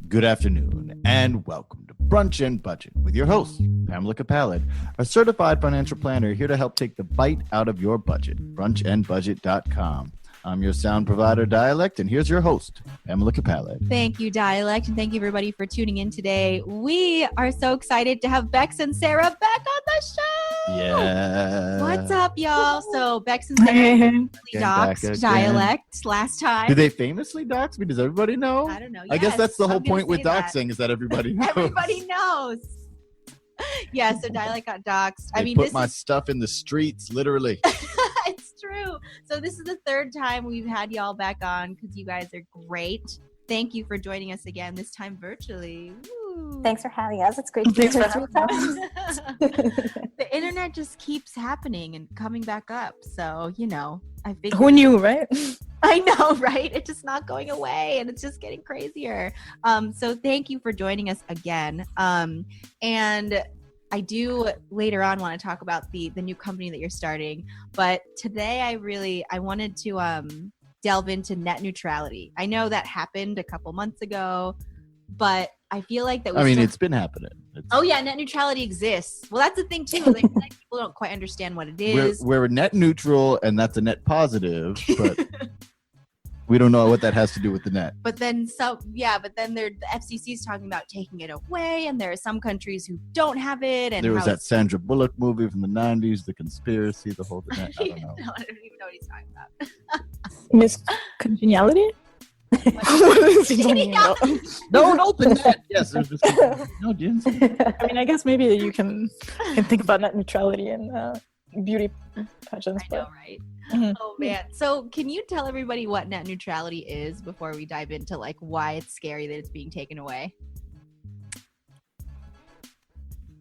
Good afternoon, and welcome to Brunch and Budget with your host, Pamela Capalid, a certified financial planner here to help take the bite out of your budget. Brunchandbudget.com. I'm your sound provider, Dialect, and here's your host, Pamela Capalid. Thank you, Dialect, and thank you, everybody, for tuning in today. We are so excited to have Bex and Sarah back on the show. Yeah. What's up, y'all? So Bex and Sarah doxed Dialect last time. Do they famously dox me? Does everybody know? I don't know. I guess that's the whole point with that. doxing is that everybody knows. Everybody knows. Yeah, so Dialect got doxed. They put my stuff in the streets, literally. It's true. So this is the third time we've had y'all back on because you guys are great. Thank you for joining us again, this time virtually. Woo. Thanks for having us. It's great to be here. The internet just keeps happening and coming back up. So, I figured. Who knew, right? I know, right? It's just not going away and it's just getting crazier. So thank you for joining us again. And I do later on want to talk about the new company that you're starting. But today I wanted to delve into net neutrality. I know that happened a couple months ago, but I feel like that it's been happening. Oh yeah, net neutrality exists. Well, that's the thing too. Like people don't quite understand what it is. We're net neutral, and that's a net positive, but we don't know what that has to do with the net. But then the FCC is talking about taking it away, and there are some countries who don't have it. And there was that Sandra Bullock movie from the 90s, The Conspiracy, the whole net. I don't know. No, I don't even know what he's talking about. Miss Congeniality? No, the net. Yes, there's just no, didn't. I guess maybe you can think about net neutrality and beauty pageants. I know, right? Mm-hmm. Oh man! So, can you tell everybody what net neutrality is before we dive into why it's scary that it's being taken away?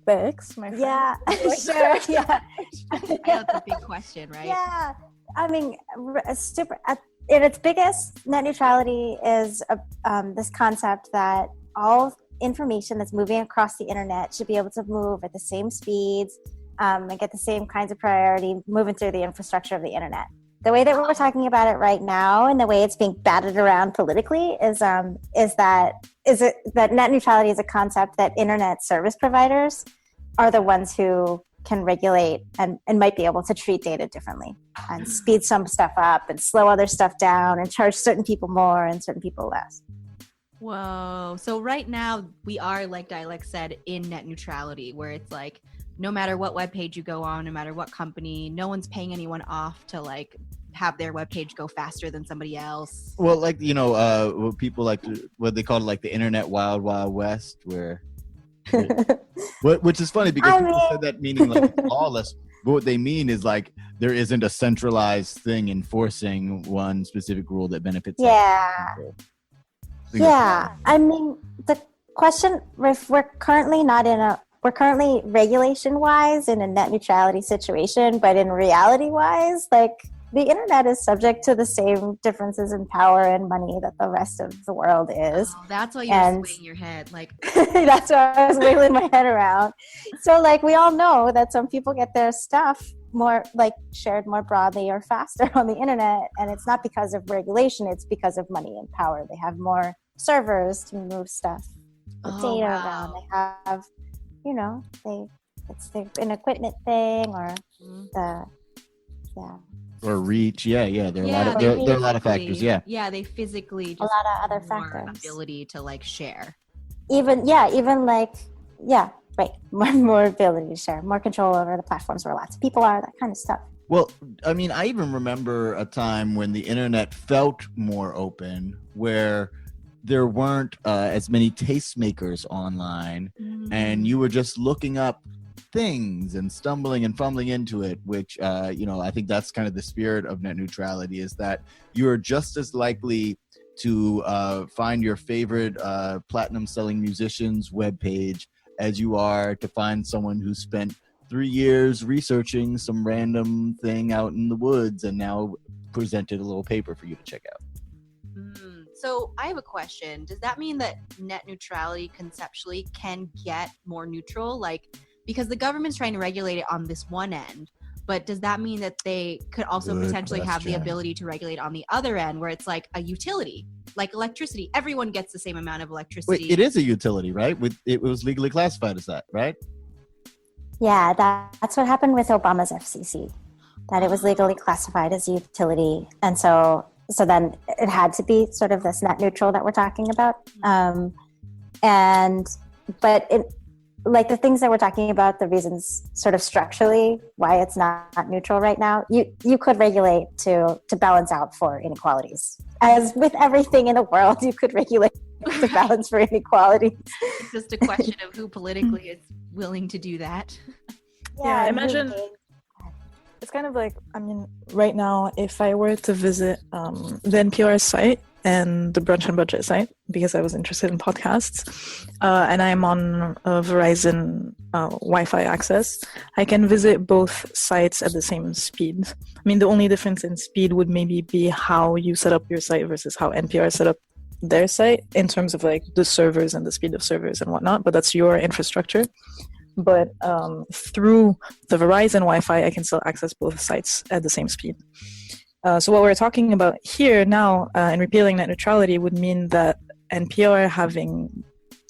Bex, my friend. Yeah, sure. Yeah, I know it's a big question, right? Yeah, in its biggest, net neutrality is this concept that all information that's moving across the internet should be able to move at the same speeds and get the same kinds of priority moving through the infrastructure of the internet. The way that we're talking about it right now and the way it's being batted around politically is that net neutrality is a concept that internet service providers are the ones who can regulate and might be able to treat data differently and speed some stuff up and slow other stuff down and charge certain people more and certain people less. Whoa. So right now we are, like Dialect said, in net neutrality, where it's like no matter what webpage you go on, no matter what company, no one's paying anyone off to have their webpage go faster than somebody else. Well, what people what they call it, the internet wild, wild west, where which is funny because people said that meaning lawless, but what they mean is there isn't a centralized thing enforcing one specific rule that benefits. The question, if we're currently regulation wise in a net neutrality situation, but in reality wise, the internet is subject to the same differences in power and money that the rest of the world is. Oh, that's why you're swaying your head. That's why I was wiggling my head around. So we all know that some people get their stuff more shared more broadly or faster on the internet, and it's not because of regulation, it's because of money and power. They have more servers to move stuff, data around. They have, it's an equipment thing or or reach. There are a lot of factors. Yeah, they physically just a lot of other more factors. Ability to share. More ability to share, more control over the platforms where lots of people are, that kind of stuff. Well, I even remember a time when the internet felt more open, where there weren't as many tastemakers online, and you were just looking up things and stumbling and fumbling into it, which I think that's kind of the spirit of net neutrality, is that you're just as likely to find your favorite platinum selling musician's webpage as you are to find someone who spent 3 years researching some random thing out in the woods and now presented a little paper for you to check out. So I have a question. Does that mean that net neutrality conceptually can get more neutral? Because the government's trying to regulate it on this one end, but does that mean that they could also potentially have the ability to regulate on the other end, where it's like a utility? like electricity. Everyone gets the same amount of electricity. Wait, it is a utility, right? It was legally classified as that, right? Yeah, that's what happened with Obama's FCC, that it was legally classified as a utility. And so then it had to be sort of this net neutral that we're talking about. But like the things that we're talking about, the reasons sort of structurally why it's not neutral right now, you could regulate to balance out for inequalities. As with everything in the world, you could regulate to balance for inequalities. It's just a question of who politically is willing to do that. Yeah, imagine it's kind of like, I mean, right now, if I were to visit the NPR site and the Brunch and Budget site, because I was interested in podcasts, and I'm on Verizon Wi-Fi access, I can visit both sites at the same speed. I mean, the only difference in speed would maybe be how you set up your site versus how NPR set up their site in terms of like the servers and the speed of servers and whatnot, but that's your infrastructure. But through the Verizon Wi-Fi, I can still access both sites at the same speed. So what we're talking about here now in repealing net neutrality would mean that NPR having,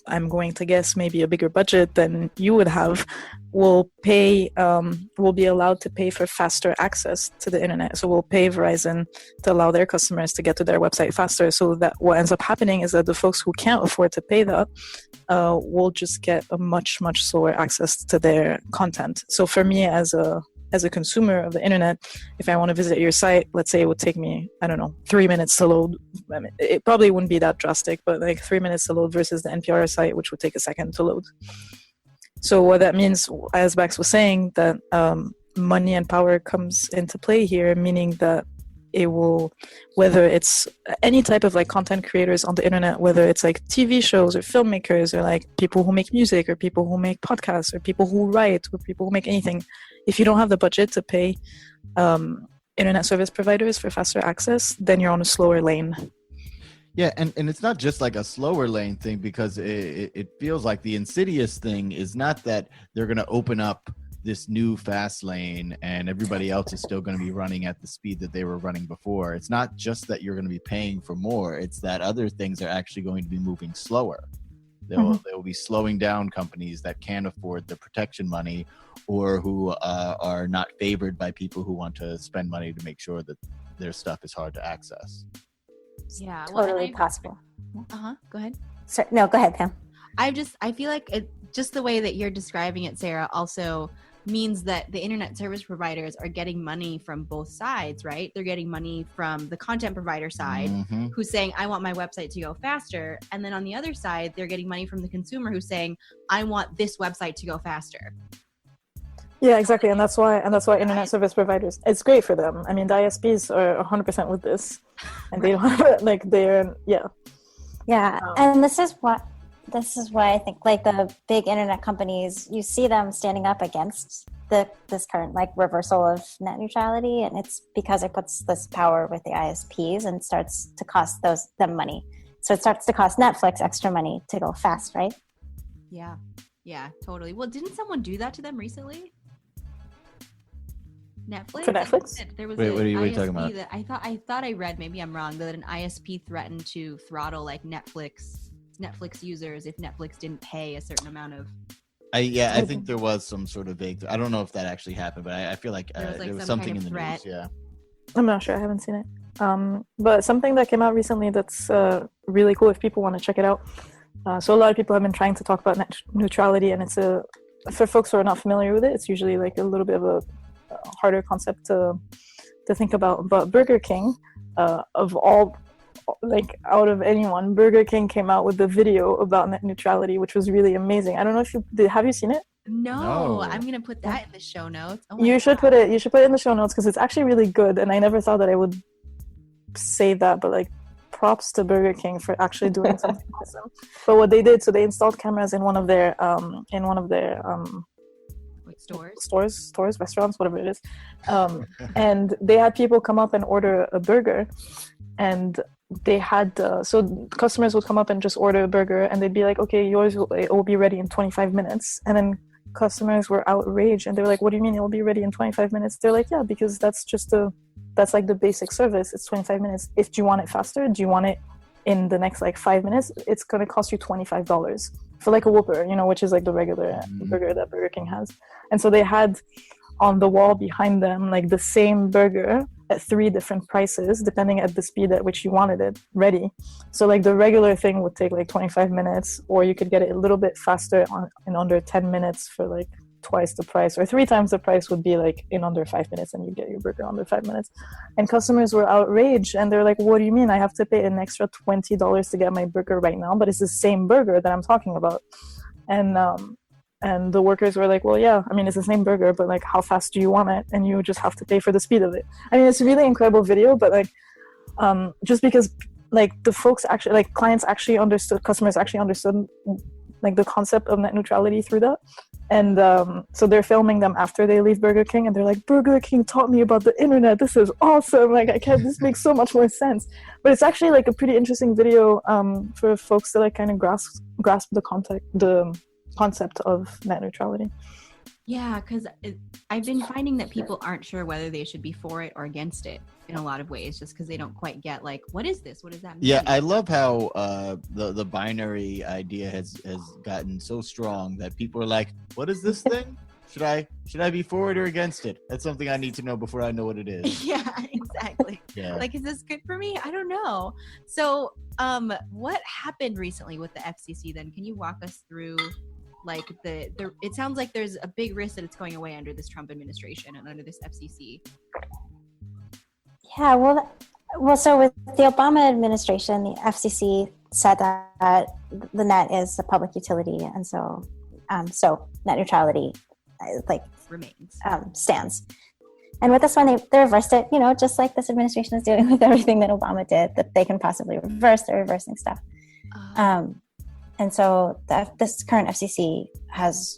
I'm going to guess, maybe a bigger budget than you would have, will be allowed to pay for faster access to the internet. So we'll pay Verizon to allow their customers to get to their website faster, so that what ends up happening is that the folks who can't afford to pay that will just get a much, much slower access to their content. So for me as a consumer of the internet, if I want to visit your site, let's say it would take me, 3 minutes to load. I mean, it probably wouldn't be that drastic, but like 3 minutes to load versus the NPR site, which would take a second to load. So what that means, as Bex was saying, that money and power comes into play here, meaning that it will, whether it's any type of like content creators on the internet, whether it's like TV shows or filmmakers or like people who make music or people who make podcasts or people who write or people who make anything, if you don't have the budget to pay internet service providers for faster access, then you're on a slower lane. Yeah, and it's not just like a slower lane thing, because it feels like the insidious thing is not that they're going to open up this new fast lane and everybody else is still going to be running at the speed that they were running before. It's not just that you're going to be paying for more. It's that other things are actually going to be moving slower. They will be slowing down companies that can't afford the protection money, or who are not favored by people who want to spend money to make sure that their stuff is hard to access. Yeah, Totally possible. Go ahead. No, go ahead, Pam. I feel like just the way that you're describing it, Sarah, also means that the internet service providers are getting money from both sides, right? They're getting money from the content provider side, who's saying, I want my website to go faster. And then on the other side, they're getting money from the consumer who's saying, I want this website to go faster. Yeah, exactly. And that's why internet service providers, it's great for them. I mean, the ISPs are 100% with this, and they don't have Yeah, and this is why I think like the big internet companies, you see them standing up against this current like reversal of net neutrality, and it's because it puts this power with the ISPs and starts to cost them money. So it starts to cost Netflix extra money to go fast, right? Yeah, totally. Well, didn't someone do that to them recently? Netflix? For Netflix? There was Wait, what are you talking about? That I thought I read, maybe I'm wrong, that an ISP threatened to throttle like Netflix users if Netflix didn't pay a certain amount of. I think there was some sort of vague. I don't know if that actually happened, but I feel like there was something kind of in the threat. news. Yeah, I'm not sure. I haven't seen it. But something that came out recently that's really cool if people want to check it out. So a lot of people have been trying to talk about net neutrality, and it's for folks who are not familiar with it, it's usually like a little bit of a harder concept to think about. But Burger King, of all, like out of anyone, Burger King came out with the video about net neutrality, which was really amazing. I don't know if have you seen it? No, I'm gonna put that in the show notes. You should put it in the show notes, because it's actually really good, and I never thought that I would say that, but like props to Burger King for actually doing something awesome. But what they did, so they installed cameras in one of their stores, restaurants, whatever it is, and they had people come up and order a burger, and they had so customers would come up and just order a burger, and they'd be like, okay, yours will be ready in 25 minutes, and then customers were outraged, and they were like, what do you mean it will be ready in 25 minutes? They're like, yeah, because that's like the basic service. It's 25 minutes. If do you want it faster, do you want it in the next like 5 minutes, it's going to cost you $25 for like a Whopper, you know, which is like the regular burger that Burger King has. And so they had on the wall behind them like the same burger at 3 different prices depending at the speed at which you wanted it ready. So like the regular thing would take like 25 minutes, or you could get it a little bit faster in under 10 minutes for like twice the price, or 3 times the price would be like in under 5 minutes, and you get your burger under 5 minutes. And customers were outraged, and they're like, what do you mean I have to pay an extra $20 to get my burger right now, but it's the same burger that I'm talking about? And the workers were like, well, yeah, I mean, it's the same burger, but like, how fast do you want it? And you just have to pay for the speed of it. I mean, it's a really incredible video, but like, just because like the folks actually, like clients actually understood, customers actually understood like the concept of net neutrality through that. And so they're filming them after they leave Burger King, and they're like, Burger King taught me about the internet. This is awesome. Like, this makes so much more sense. But it's actually like a pretty interesting video for folks to like kind of grasp the concept of net neutrality. Yeah, because I've been finding that people aren't sure whether they should be for it or against it in a lot of ways, just because they don't quite get like, what is this? What does that mean? Yeah, I love how the binary idea has gotten so strong that people are like, what is this thing? Should I be for it or against it? That's something I need to know before I know what it is. Yeah, exactly. Yeah. Like, is this good for me? I don't know. So what happened recently with the FCC then? Can you walk us through like the it sounds like there's a big risk that it's going away under this Trump administration and under this FCC. Yeah, well, so with the Obama administration, the FCC said that the net is a public utility, and so net neutrality like remains stands. And with this one, they reversed it, you know, just like this administration is doing with everything that Obama did that they can possibly reverse. They're reversing stuff. And so this current FCC has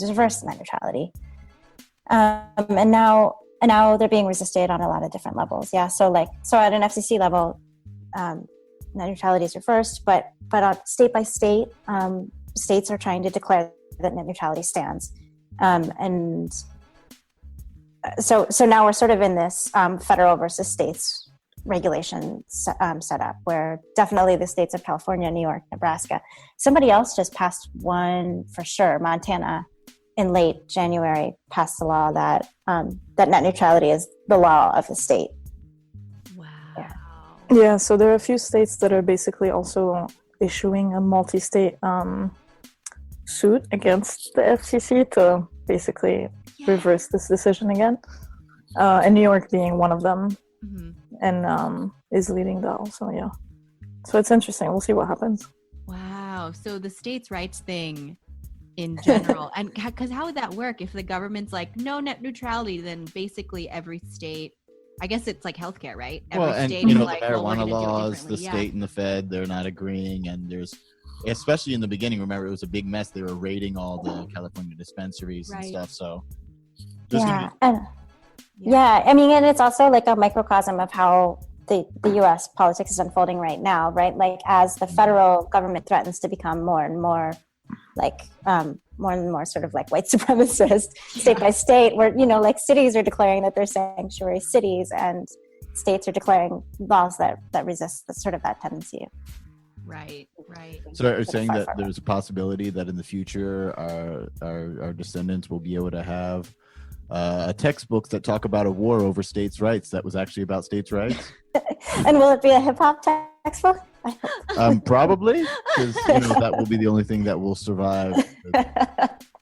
reversed net neutrality, and now they're being resisted on a lot of different levels. Yeah, so at an FCC level, net neutrality is reversed, but on state by state, states are trying to declare that net neutrality stands, and so now we're sort of in this federal versus states regulation setup, where definitely the states of California, New York, Nebraska. Somebody else just passed one for sure. Montana, in late January, passed a law that net neutrality is the law of the state. Wow. Yeah. So there are a few states that are basically also issuing a multi-state suit against the FCC to basically reverse this decision again. And New York being one of them. Mm-hmm. And is leading that also, yeah. So it's interesting. We'll see what happens. Wow. So the states' rights thing in general, and because how would that work if the government's like, no net neutrality, then basically every state, I guess it's like healthcare, right? Every state is like, the marijuana laws, the state and the Fed, they're not agreeing, and there's, especially in the beginning, remember, it was a big mess. They were raiding all the California dispensaries and stuff, so. Yeah, I mean, and it's also like a microcosm of how the U.S. politics is unfolding right now, right? Like as the federal government threatens to become more and more sort of like white supremacist, state by state, where, you know, like cities are declaring that they're sanctuary cities, and states are declaring laws that resist that tendency. Right. So are you saying that there's a possibility that in the future our descendants will be able to have textbooks that talk about a war over states' rights that was actually about states' rights? And will it be a hip-hop textbook? Probably, because that will be the only thing that will survive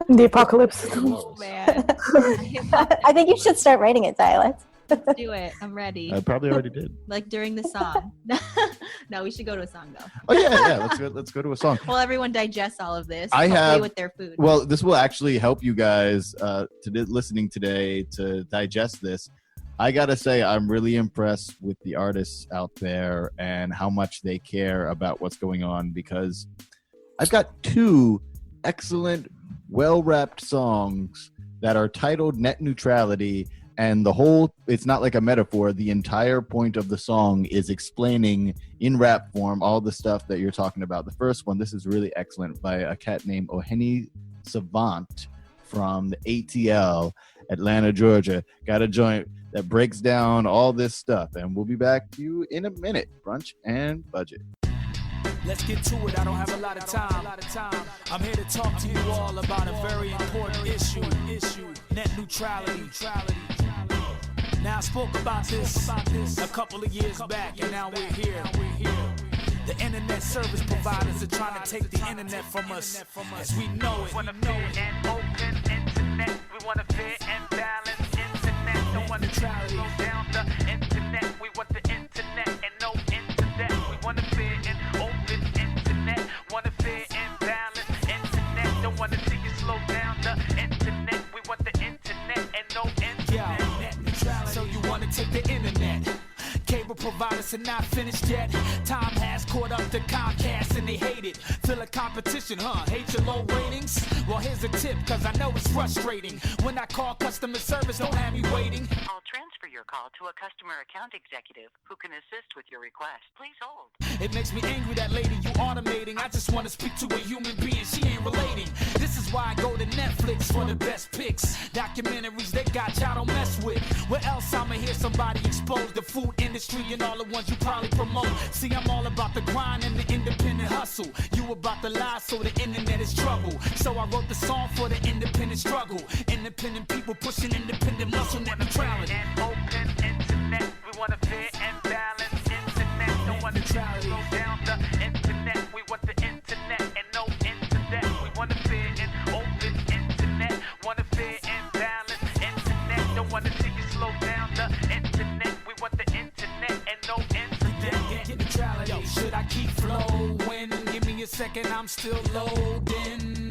the apocalypse. Oh, man. I think you should start writing it, Dialect. Let's do it. I'm ready. I probably already did. Like during the song. No, we should go to a song though. Oh yeah. Let's go to a song. Well, everyone digests all of this. With their food. Well, this will actually help you guys listening today to digest this. I gotta say, I'm really impressed with the artists out there and how much they care about what's going on, because I've got 2 excellent, well-wrapped songs that are titled Net Neutrality. And it's not like a metaphor. The entire point of the song is explaining in rap form all the stuff that you're talking about. The first one, this is really excellent, by a cat named Oheni Savant from the ATL, Atlanta, Georgia. Got a joint that breaks down all this stuff. And we'll be back to you in a minute. Brunch and Budget. Let's get to it, I don't have a lot of time. I'm here to talk to you all about a very important issue, net neutrality. Now I spoke about this a couple of years back, and now we're here. The internet service providers are trying to take the internet from us as we know it. We want a fair and open internet. We want a fair and balanced internet. Don't want to slow down the internet. We want the internet and no internet. We want a fair and open internet. Want a fair and balanced internet. Don't want to see you slow down the internet. We want the internet and no internet. So you want to take the internet? Cable providers are not finished yet. Time has caught up to Comcast and they hate it. Feel a competition, huh? Hate your low ratings? Well, here's a tip, cause I know it's frustrating. When I call customer service, don't have me waiting. I'll transfer your call to a customer account executive who can assist with your request. Please hold. It makes me angry, that lady you automating. I just want to speak to a human being, she ain't relating. This is why I go to Netflix for the best picks. Documentaries they got y'all don't mess with. Where else I'ma hear somebody expose the food industry and all the ones you probably promote? See, I'm all about the grind and the independent hustle. You about the lie, so the internet is trouble. So I wrote the song for the independent struggle. Independent people pushing independent muscle, net neutrality. And open internet. We want a fair and balanced internet. Don't want to slow down the internet. We want the internet and no internet. We want a fair and open internet. Want a fair and balanced internet. Don't want to see you slow down the internet. We want the internet and no internet. Get neutrality. Yo, should I keep flowing? Give me a second, I'm still loading.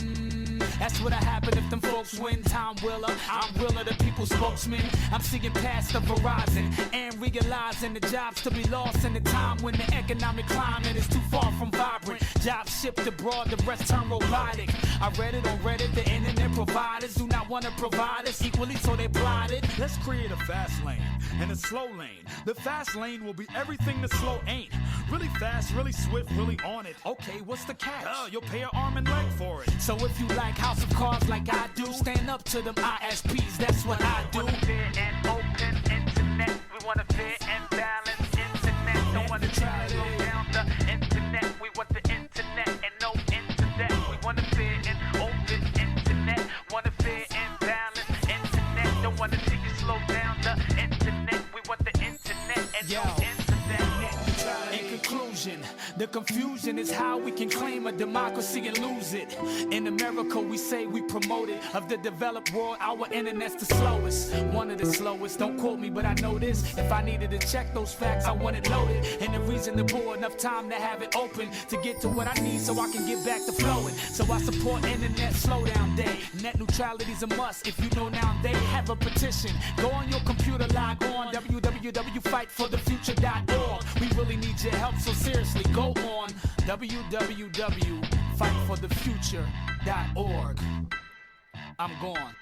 That's what'll happen if them folks win. Tom Willer, I'm Willer, the people's spokesman. I'm seeing past the horizon and realizing the jobs to be lost in the time when the economic climate is too far from vibrant. Jobs shipped abroad, the rest turn robotic. I read it on Reddit, the internet providers do not want to provide us equally, so they blinded. Let's create a fast lane and a slow lane. The fast lane will be everything the slow ain't. Really fast, really swift, really on it. Okay, what's the catch? You'll pay an arm and leg for it. So if you like House of Cards like I do, stand up to them ISPs, that's what I do. We want a fair and open internet. We want a fair and balanced internet. Don't want to slow down the internet. We want the internet and no internet. We want a fair and open internet. Want a fair and balanced internet. Don't want to see you slow down the internet. We want the internet and no internet. In conclusion, the confusion is how we can claim a democracy and lose it. In America, we say we promote it. Of the developed world, our internet's the slowest. One of the slowest, don't quote me, but I know this. If I needed to check those facts, I want it loaded. And the reason to pour enough time to have it open to get to what I need so I can get back to flowing. So I support Internet Slowdown Day. Net neutrality's a must. If you know now, they have a petition. Go on your computer, log on www.fightforthefuture.org. We really need your help, so seriously, go on www.fightforthefuture.org. I'm gone.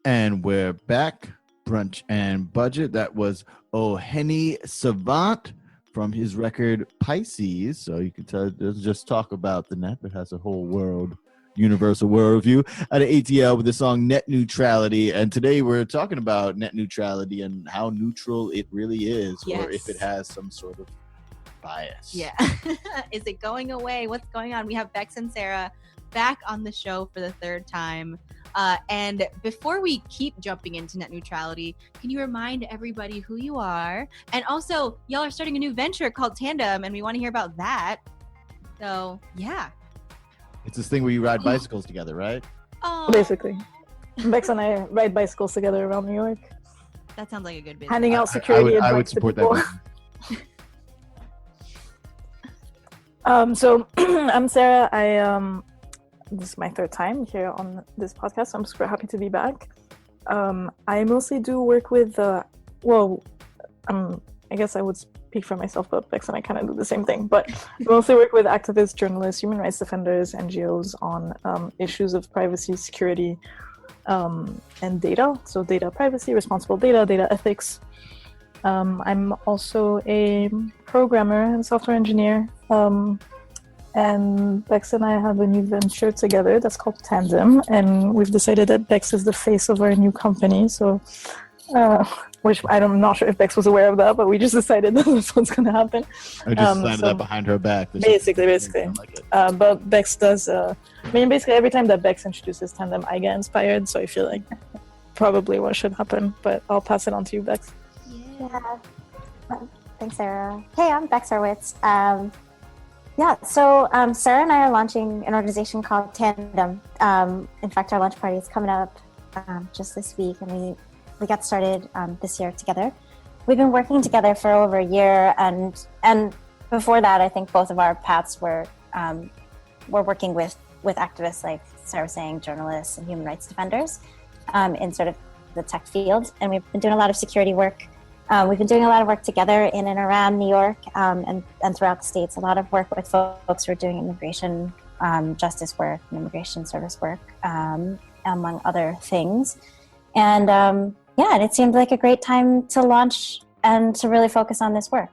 And we're back. Brunch and Budget. That was Oheni Savant from his record Pisces. So you can tell it doesn't just talk about the net, but has a whole universal worldview out of ATL with the song Net Neutrality. And today we're talking about net neutrality and how neutral it really is, or if it has some sort of bias. Yeah. Is it going away? What's going on? We have Bex and Sarah back on the show for the third time. And before we keep jumping into net neutrality, can you remind everybody who you are? And also, y'all are starting a new venture called Tandem, and we want to hear about that. So, yeah. It's this thing where you ride bicycles together, right? Oh, Basically. Bex and I ride bicycles together around New York, that sounds like a good business. handing out security I would advice to support people. that. So I'm Sarah. This is my third time here on this podcast. I'm super happy to be back. I mostly do work with, I guess I would speak for myself, but Bex and I kind of do the same thing. But I mostly work with activists, journalists, human rights defenders, NGOs on issues of privacy, security, and data. So data privacy, responsible data ethics. I'm also a programmer and software engineer. And Bex and I have a new venture together that's called Tandem. And we've decided that Bex is the face of our new company. So which I'm not sure if Bex was aware of that, but we just decided that that's what's going to happen. I just decided that behind her back. Basically. But Bex does, basically every time that Bex introduces Tandem, I get inspired, so I feel like probably what should happen, but I'll pass it on to you, Bex. Yeah. Thanks, Sarah. Hey, I'm Bex Hurwitz. So Sarah and I are launching an organization called Tandem. In fact, our launch party is coming up just this week, and we got started this year together. We've been working together for over a year, and before that, I think both of our paths were working with activists, like Sarah was saying, journalists and human rights defenders in sort of the tech field. And we've been doing a lot of security work. We've been doing a lot of work together in and around New York and throughout the States, a lot of work with folks who are doing immigration justice work and immigration service work, among other things. And and it seemed like a great time to launch and to really focus on this work.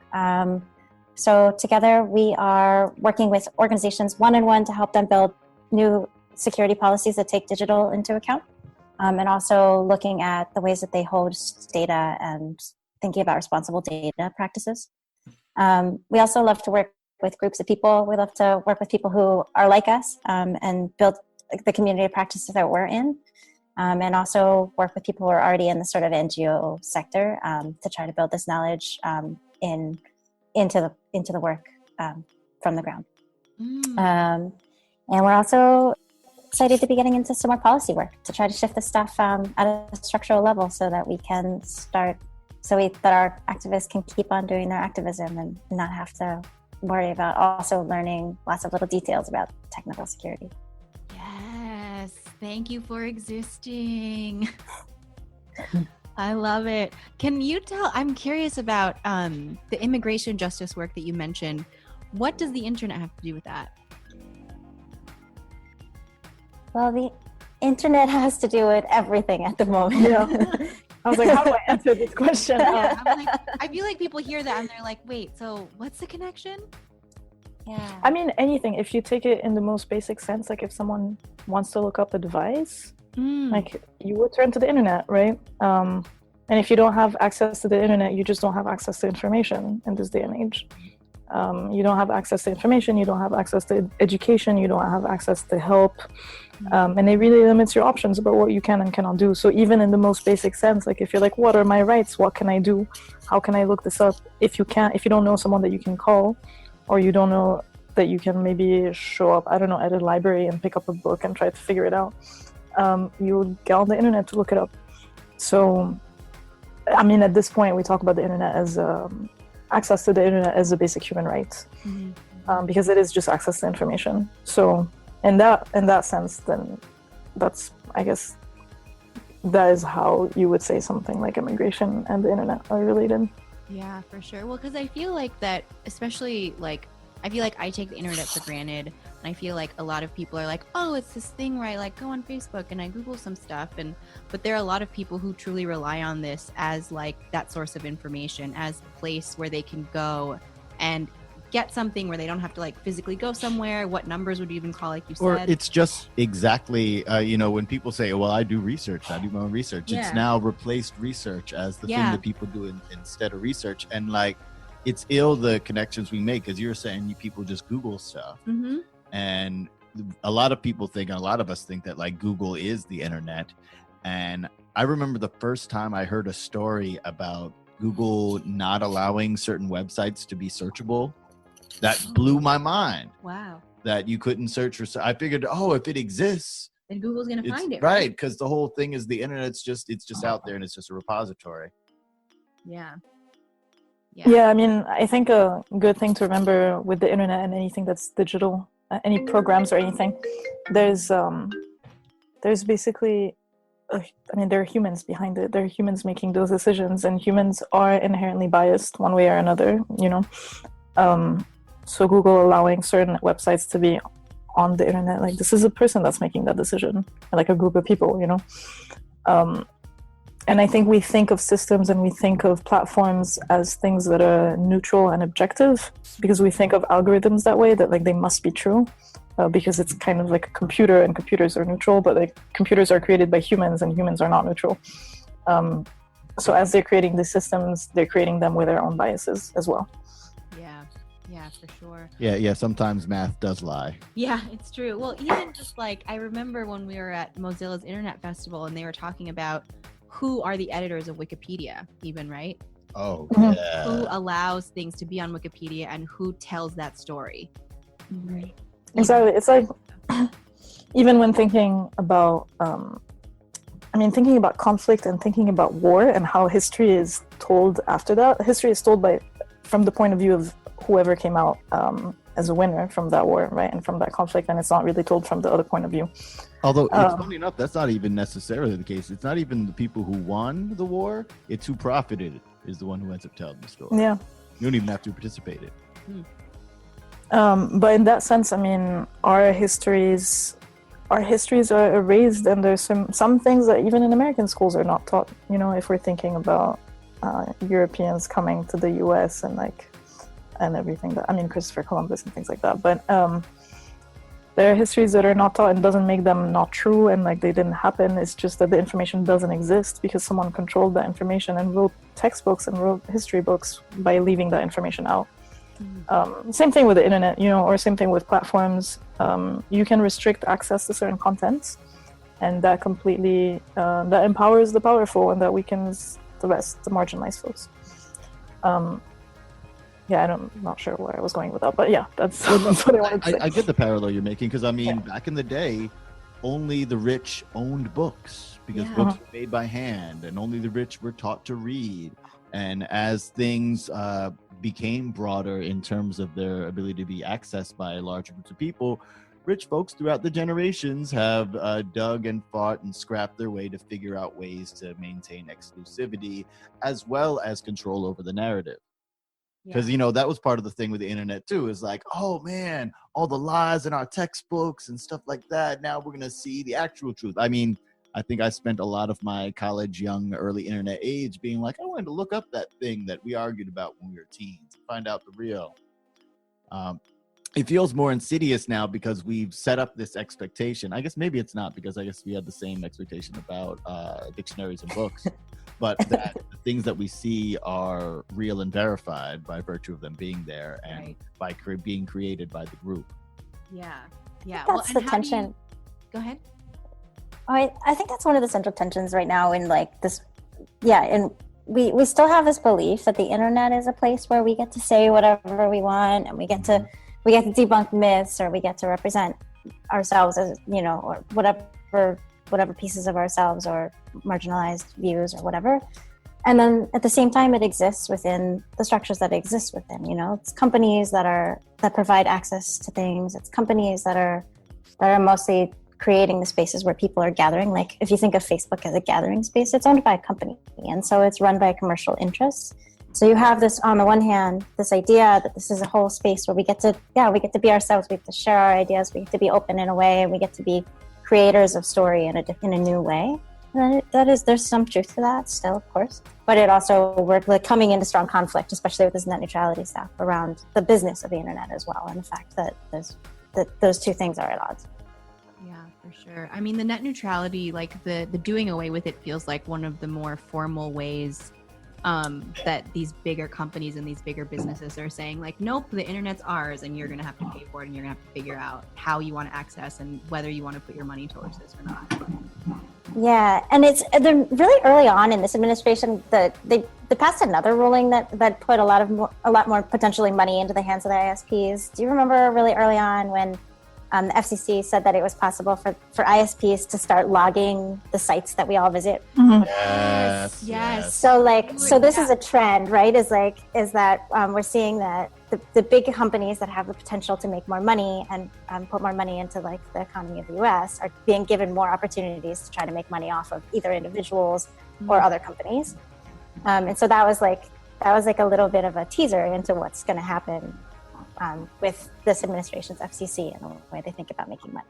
So together we are working with organizations one-on-one to help them build new security policies that take digital into account, and also looking at the ways that they host data and thinking about responsible data practices. We also love to work with groups of people. We love to work with people who are like us and build the community of practices that we're in, and also work with people who are already in the sort of NGO sector to try to build this knowledge into the work from the ground. And we're also excited to be getting into some more policy work to try to shift the stuff at a structural level so that we can start that our activists can keep on doing their activism and not have to worry about also learning lots of little details about technical security. Yes, thank you for existing. I love it. Can you I'm curious about the immigration justice work that you mentioned. What does the internet have to do with that? Well, the internet has to do with everything at the moment. Yeah. I was like, how do I answer this question? I feel like people hear that and they're like, wait, so what's the connection? Yeah. I mean, anything. If you take it in the most basic sense, like if someone wants to look up advice, like you would turn to the internet, right? And if you don't have access to the internet, you just don't have access to information in this day and age. You don't have access to information, you don't have access to education, you don't have access to help. And it really limits your options about what you can and cannot do. So even in the most basic sense, like if you're like, what are my rights? What can I do? How can I look this up? If you don't know someone that you can call, or you don't know that you can maybe show up, I don't know, at a library and pick up a book and try to figure it out, you would get on the internet to look it up. So, I mean, at this point, we talk about the internet as access to the internet as a basic human right, because it is just access to information. So in that sense, then that's, I guess, that is how you would say something like immigration and the internet are related. Yeah, for sure. Well, because I feel like that, especially like, I feel like I take the internet for granted, and I feel like a lot of people are like, oh, it's this thing where I like go on Facebook and I Google some stuff, but there are a lot of people who truly rely on this as like that source of information, as a place where they can go and get something where they don't have to like physically go somewhere. What numbers would you even call, like you said? Or it's just exactly, when people say, well, I do research, I do my own research. Yeah. It's now replaced research as the thing that people do instead of research. And like, it's the connections we make, as you were saying, people just Google stuff. Mm-hmm. And a lot of people think, and a lot of us think that like Google is the internet. And I remember the first time I heard a story about Google not allowing certain websites to be searchable. That blew my mind. Wow. That you couldn't search for. I figured, if it exists, then Google's going to find it. Right. Because the whole thing is the internet. It's just out there and it's just a repository. Yeah. Yeah, I mean, I think a good thing to remember with the internet and anything that's digital, any programs or anything, there's basically, there are humans behind it. There are humans making those decisions, and humans are inherently biased one way or another, So Google allowing certain websites to be on the internet, like this is a person that's making that decision, like a group of people, And I think we think of systems and we think of platforms as things that are neutral and objective because we think of algorithms that way, that like they must be true because it's kind of like a computer and computers are neutral, but like computers are created by humans and humans are not neutral. so as they're creating these systems, they're creating them with their own biases as well. Yeah, for sure. Yeah. Sometimes math does lie. Yeah, it's true. Well, even just like, I remember when we were at Mozilla's Internet Festival and they were talking about who are the editors of Wikipedia, even, right? Oh, Mhm. yeah. Who allows things to be on Wikipedia and who tells that story. Exactly. It's like, even when thinking about, thinking about conflict and thinking about war and how history is told after that, history is told from the point of view of whoever came out as a winner from that war, right? And from that conflict, and it's not really told from the other point of view. Although, it's funny enough, that's not even necessarily the case. It's not even the people who won the war. It's who profited is the one who ends up telling the story. Yeah. You don't even have to participate in it. But in that sense, I mean, our histories are erased, and there's some things that even in American schools are not taught. You know, if we're thinking about Europeans coming to the U.S. and everything that, I mean, Christopher Columbus and things like that. But there are histories that are not taught, and doesn't make them not true and like they didn't happen. It's just that the information doesn't exist because someone controlled that information and wrote textbooks and wrote history books by leaving that information out. Same thing with the internet, you know, or same thing with platforms. You can restrict access to certain contents, and that completely that empowers the powerful and that weakens the rest, the marginalized folks. I'm not sure where I was going with that, but yeah, that's what I wanted to say. I get the parallel you're making, because I mean, back in the day, only the rich owned books, because books were made by hand, and only the rich were taught to read. And as things became broader in terms of their ability to be accessed by larger groups of people, rich folks throughout the generations have dug and fought and scrapped their way to figure out ways to maintain exclusivity as well as control over the narrative. Because, you know, that was part of the thing with the internet, too, is like, oh, man, all the lies in our textbooks and stuff like that. Now we're going to see the actual truth. I mean, I think I spent a lot of my college, young, early internet age being like, I wanted to look up that thing that we argued about when we were teens and find out the real. It feels more insidious now because we've set up this expectation. I guess maybe it's not, because I guess we had the same expectation about dictionaries and books. But that the things that we see are real and verified by virtue of them being there and by being created by the group. Yeah. That's the tension. Go ahead. I think that's one of the central tensions right now in like this. Yeah, and we still have this belief that the internet is a place where we get to say whatever we want, and we get to debunk myths, or we get to represent ourselves as, you know, or whatever pieces of ourselves or marginalized views or whatever. And then at the same time, it exists within the structures that exist within, you know, it's companies that provide access to things. It's companies that are mostly creating the spaces where people are gathering. Like if you think of Facebook as a gathering space, it's owned by a company. And so it's run by commercial interests. So you have this, on the one hand, this idea that this is a whole space where we get to be ourselves. We get to share our ideas. We get to be open in a way, and we get to be creators of story in a new way. And there's some truth to that still, of course. But it also, we're like coming into strong conflict, especially with this net neutrality stuff, around the business of the internet as well, and the fact that those two things are at odds. Yeah, for sure. I mean, the net neutrality, like the doing away with it, feels like one of the more formal ways that these bigger companies and these bigger businesses are saying, like, nope, the internet's ours, and you're going to have to pay for it, and you're going to have to figure out how you want to access and whether you want to put your money towards this or not. Yeah, and they're really early on in this administration that they passed another ruling that put a lot more potentially money into the hands of the ISPs. Do you remember really early on when the FCC said that it was possible for ISPs to start logging the sites that we all visit? Mm-hmm. Yes. So this is a trend, right? Is that we're seeing that the big companies that have the potential to make more money and put more money into like the economy of the U.S. are being given more opportunities to try to make money off of either individuals or other companies. And so that was like a little bit of a teaser into what's going to happen with this administration's FCC and the way they think about making money.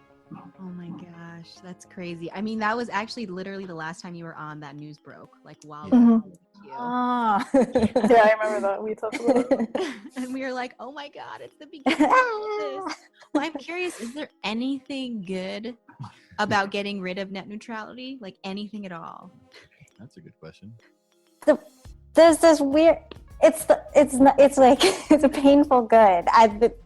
Oh my gosh, that's crazy. I mean, that was actually literally the last time you were on that news broke, like while we were with you. Oh. Yeah, I remember that. We talked about it. And we were like, oh my God, it's the beginning of all this. Well, I'm curious, is there anything good about getting rid of net neutrality? Like anything at all? That's a good question. there's this weird. It's like it's a painful good.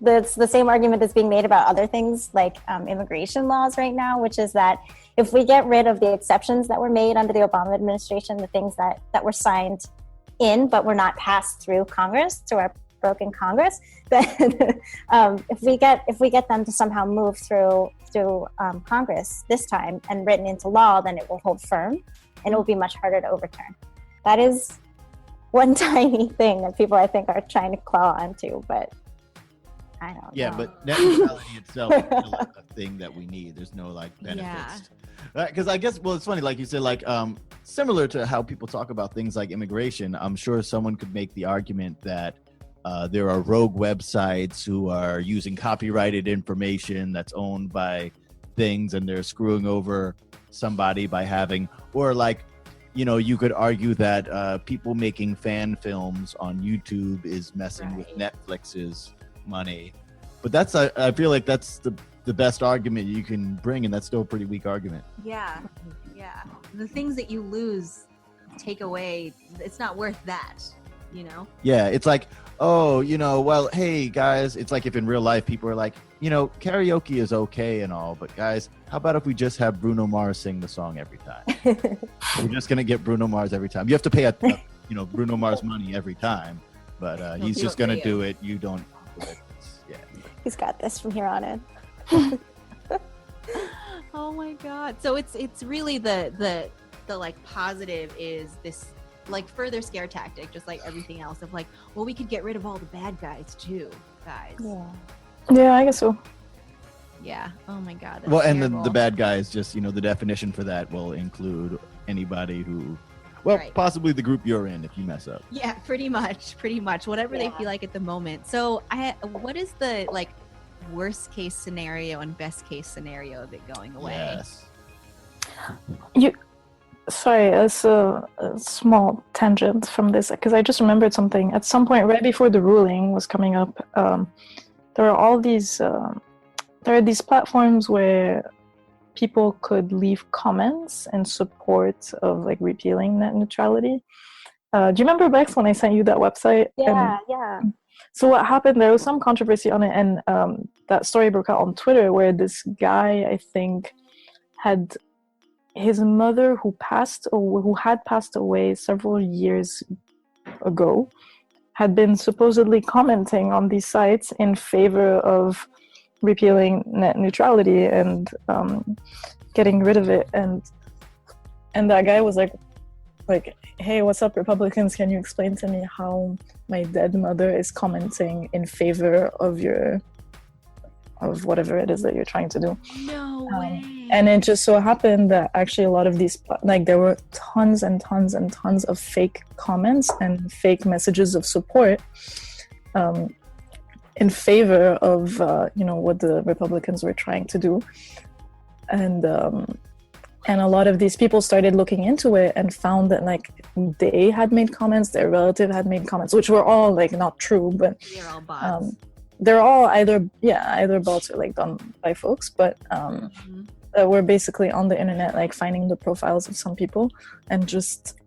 It's the same argument that's being made about other things like immigration laws right now, which is that if we get rid of the exceptions that were made under the Obama administration, the things that were signed in but were not passed through Congress, through our broken Congress, then if we get them to somehow move through Congress this time and written into law, then it will hold firm and it will be much harder to overturn. That is one tiny thing that people I think are trying to claw onto, but I don't know. Yeah, but net neutrality itself is still a thing that we need. There's no like benefits. Because I guess, well, it's funny, like you said, like similar to how people talk about things like immigration, I'm sure someone could make the argument that there are rogue websites who are using copyrighted information that's owned by things and they're screwing over somebody by having, or like, you know, you could argue that people making fan films on YouTube is messing with Netflix's money. But that's, I feel like that's the best argument you can bring, and that's still a pretty weak argument. Yeah. The things that you lose, take away, it's not worth that, you know? Yeah, it's like, oh, you know, well, hey, guys, it's like if in real life people are like, you know, karaoke is okay and all, but guys, how about if we just have Bruno Mars sing the song every time? We're just going to get Bruno Mars every time. You have to pay, Bruno Mars money every time, but he's just going to do it. You don't do it. Yeah. He's got this from here on in. Oh my God. So it's really the like positive is this like further scare tactic, just like everything else of like, well, we could get rid of all the bad guys too, guys. Yeah, I guess so. Yeah. Oh my God. Well, and the bad guys, just, you know, the definition for that will include anybody who, possibly the group you're in if you mess up. Yeah, pretty much. Whatever they feel like at the moment. So what is the like worst case scenario and best case scenario of it going away? Yes. Sorry, it's a small tangent from this, because I just remembered something. At some point, right before the ruling was coming up, there are these platforms where people could leave comments in support of like repealing net neutrality. Do you remember, Bex, when I sent you that website? Yeah. So what happened, there was some controversy on it, and that story broke out on Twitter where this guy, I think, had his mother who had passed away several years ago, had been supposedly commenting on these sites in favor of repealing net neutrality and getting rid of it, and that guy was like, hey, what's up, Republicans? Can you explain to me how my dead mother is commenting in favor of whatever it is that you're trying to do? No way. And it just so happened that actually a lot of these, like, there were tons and tons and tons of fake comments and fake messages of support in favor of what the Republicans were trying to do, and a lot of these people started looking into it and found that like they had made comments, their relative had made comments, which were all like not true, but they're all bots. They're all either bots or like done by folks, but we're basically on the internet like finding the profiles of some people and just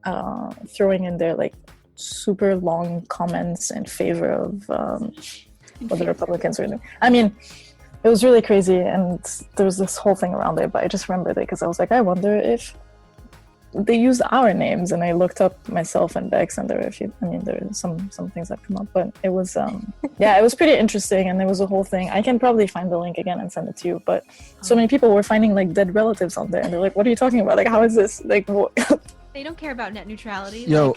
throwing in their like super long comments in favor of what the Republicans were doing. I mean, it was really crazy, and there was this whole thing around it, but I just remembered it because I was like, I wonder if they used our names, and I looked up myself and Bex, and there were some things that come up, but it was it was pretty interesting, and there was a whole thing. I can probably find the link again and send it to you, but so many people were finding like dead relatives on there, and they're like, what are you talking about? Like, how is this? Like, they don't care about net neutrality. Yo,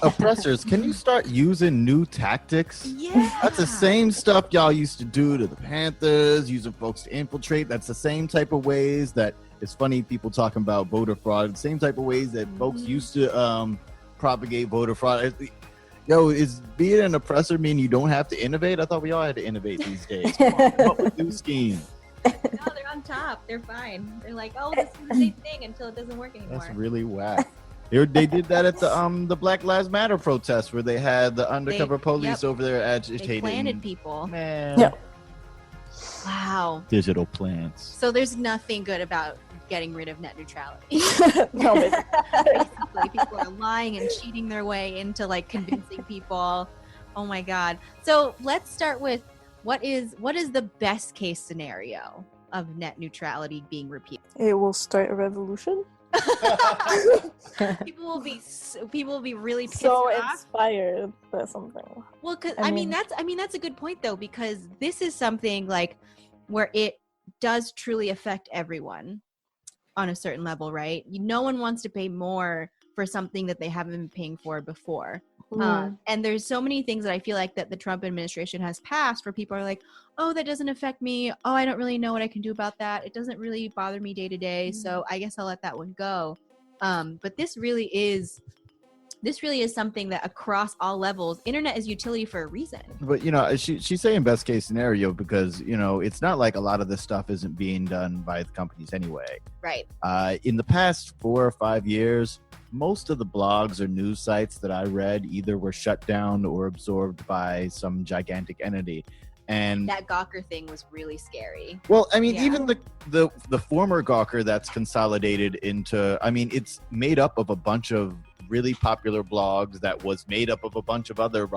oppressors, can you start using new tactics? Yeah. That's the same stuff y'all used to do to the Panthers, using folks to infiltrate. That's the same type of ways that it's funny people talking about voter fraud. The same type of ways that folks used to propagate voter fraud. Yo, is being an oppressor mean you don't have to innovate? I thought we all had to innovate these days. Come up with new schemes. No, they're on top. They're fine. They're like, oh, this is the same thing until it doesn't work anymore. That's really whack. They did that at the Black Lives Matter protest where they had the undercover police over there agitating. They planted people. Man. Yeah. Wow. Oh. digital plans. So there's nothing good about getting rid of net neutrality. No, Basically, people are lying and cheating their way into like convincing people. Oh my God. So let's start with what is the best case scenario of net neutrality being repealed? it will start a revolution. people will be really pissed So off. inspired by something. Well, because I I mean mean- that's a good point though, because this is something like where it does truly affect everyone on a certain level, right? No one wants to pay more for something that they haven't been paying for before. And there's so many things that I feel like that the Trump administration has passed where people are like, oh, that doesn't affect me. Oh, I don't really know what I can do about that. It doesn't really bother me day to day. So I guess I'll let that one go. But this really is something that across all levels, internet is utility for a reason. But she's saying best case scenario because it's not like a lot of this stuff isn't being done by the companies anyway. Right. In the past 4 or 5 years, most of the blogs or news sites that I read either were shut down or absorbed by some gigantic entity. And that Gawker thing was really scary. Well, I mean, Yeah. even the former Gawker that's consolidated into, I mean, it's made up of a bunch of really popular blogs that was made up of a bunch of other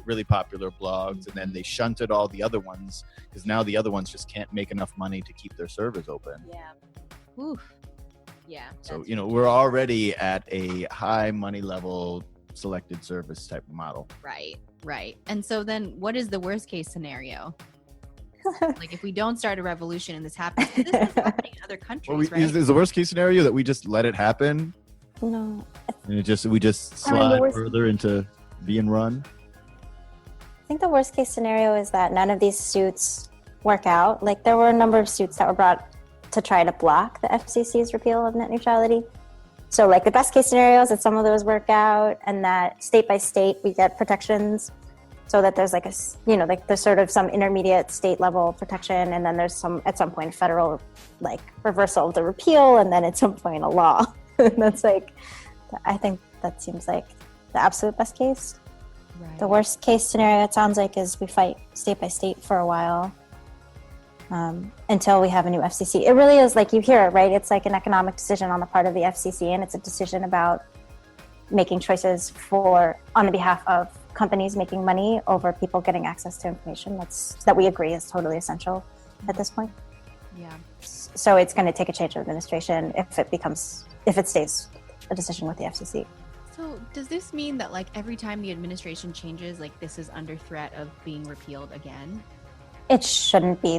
really popular blogs, and then they shunted all the other ones because now the other ones just can't make enough money to keep their servers open. Yeah. Oof. Yeah. So, we're already at a high money level selected service type of model. Right. And so then what is the worst case scenario? Like if we don't start a revolution and this happens, this is happening in other countries, right? Is the worst case scenario that we just let it happen No. and we just the slide worst- further into being run? I think the worst case scenario is that none of these suits work out. Like there were a number of suits that were brought to try to block the FCC's repeal of net neutrality. So like the best case scenario is that some of those work out and that state by state we get protections so that there's like there's sort of some intermediate state level protection, and then there's at some point federal like reversal of the repeal, and then at some point a law. That's like, I think that seems like the absolute best case. Right. The worst case scenario, it sounds like, is we fight state by state for a while until we have a new FCC. It really is like you hear it, right? It's like an economic decision on the part of the FCC, and it's a decision about making choices on the behalf of companies making money over people getting access to information that we agree is totally essential at this point. Yeah. So it's going to take a change of administration if it stays a decision with the FCC. So does this mean that like every time the administration changes, like this is under threat of being repealed again? It shouldn't be.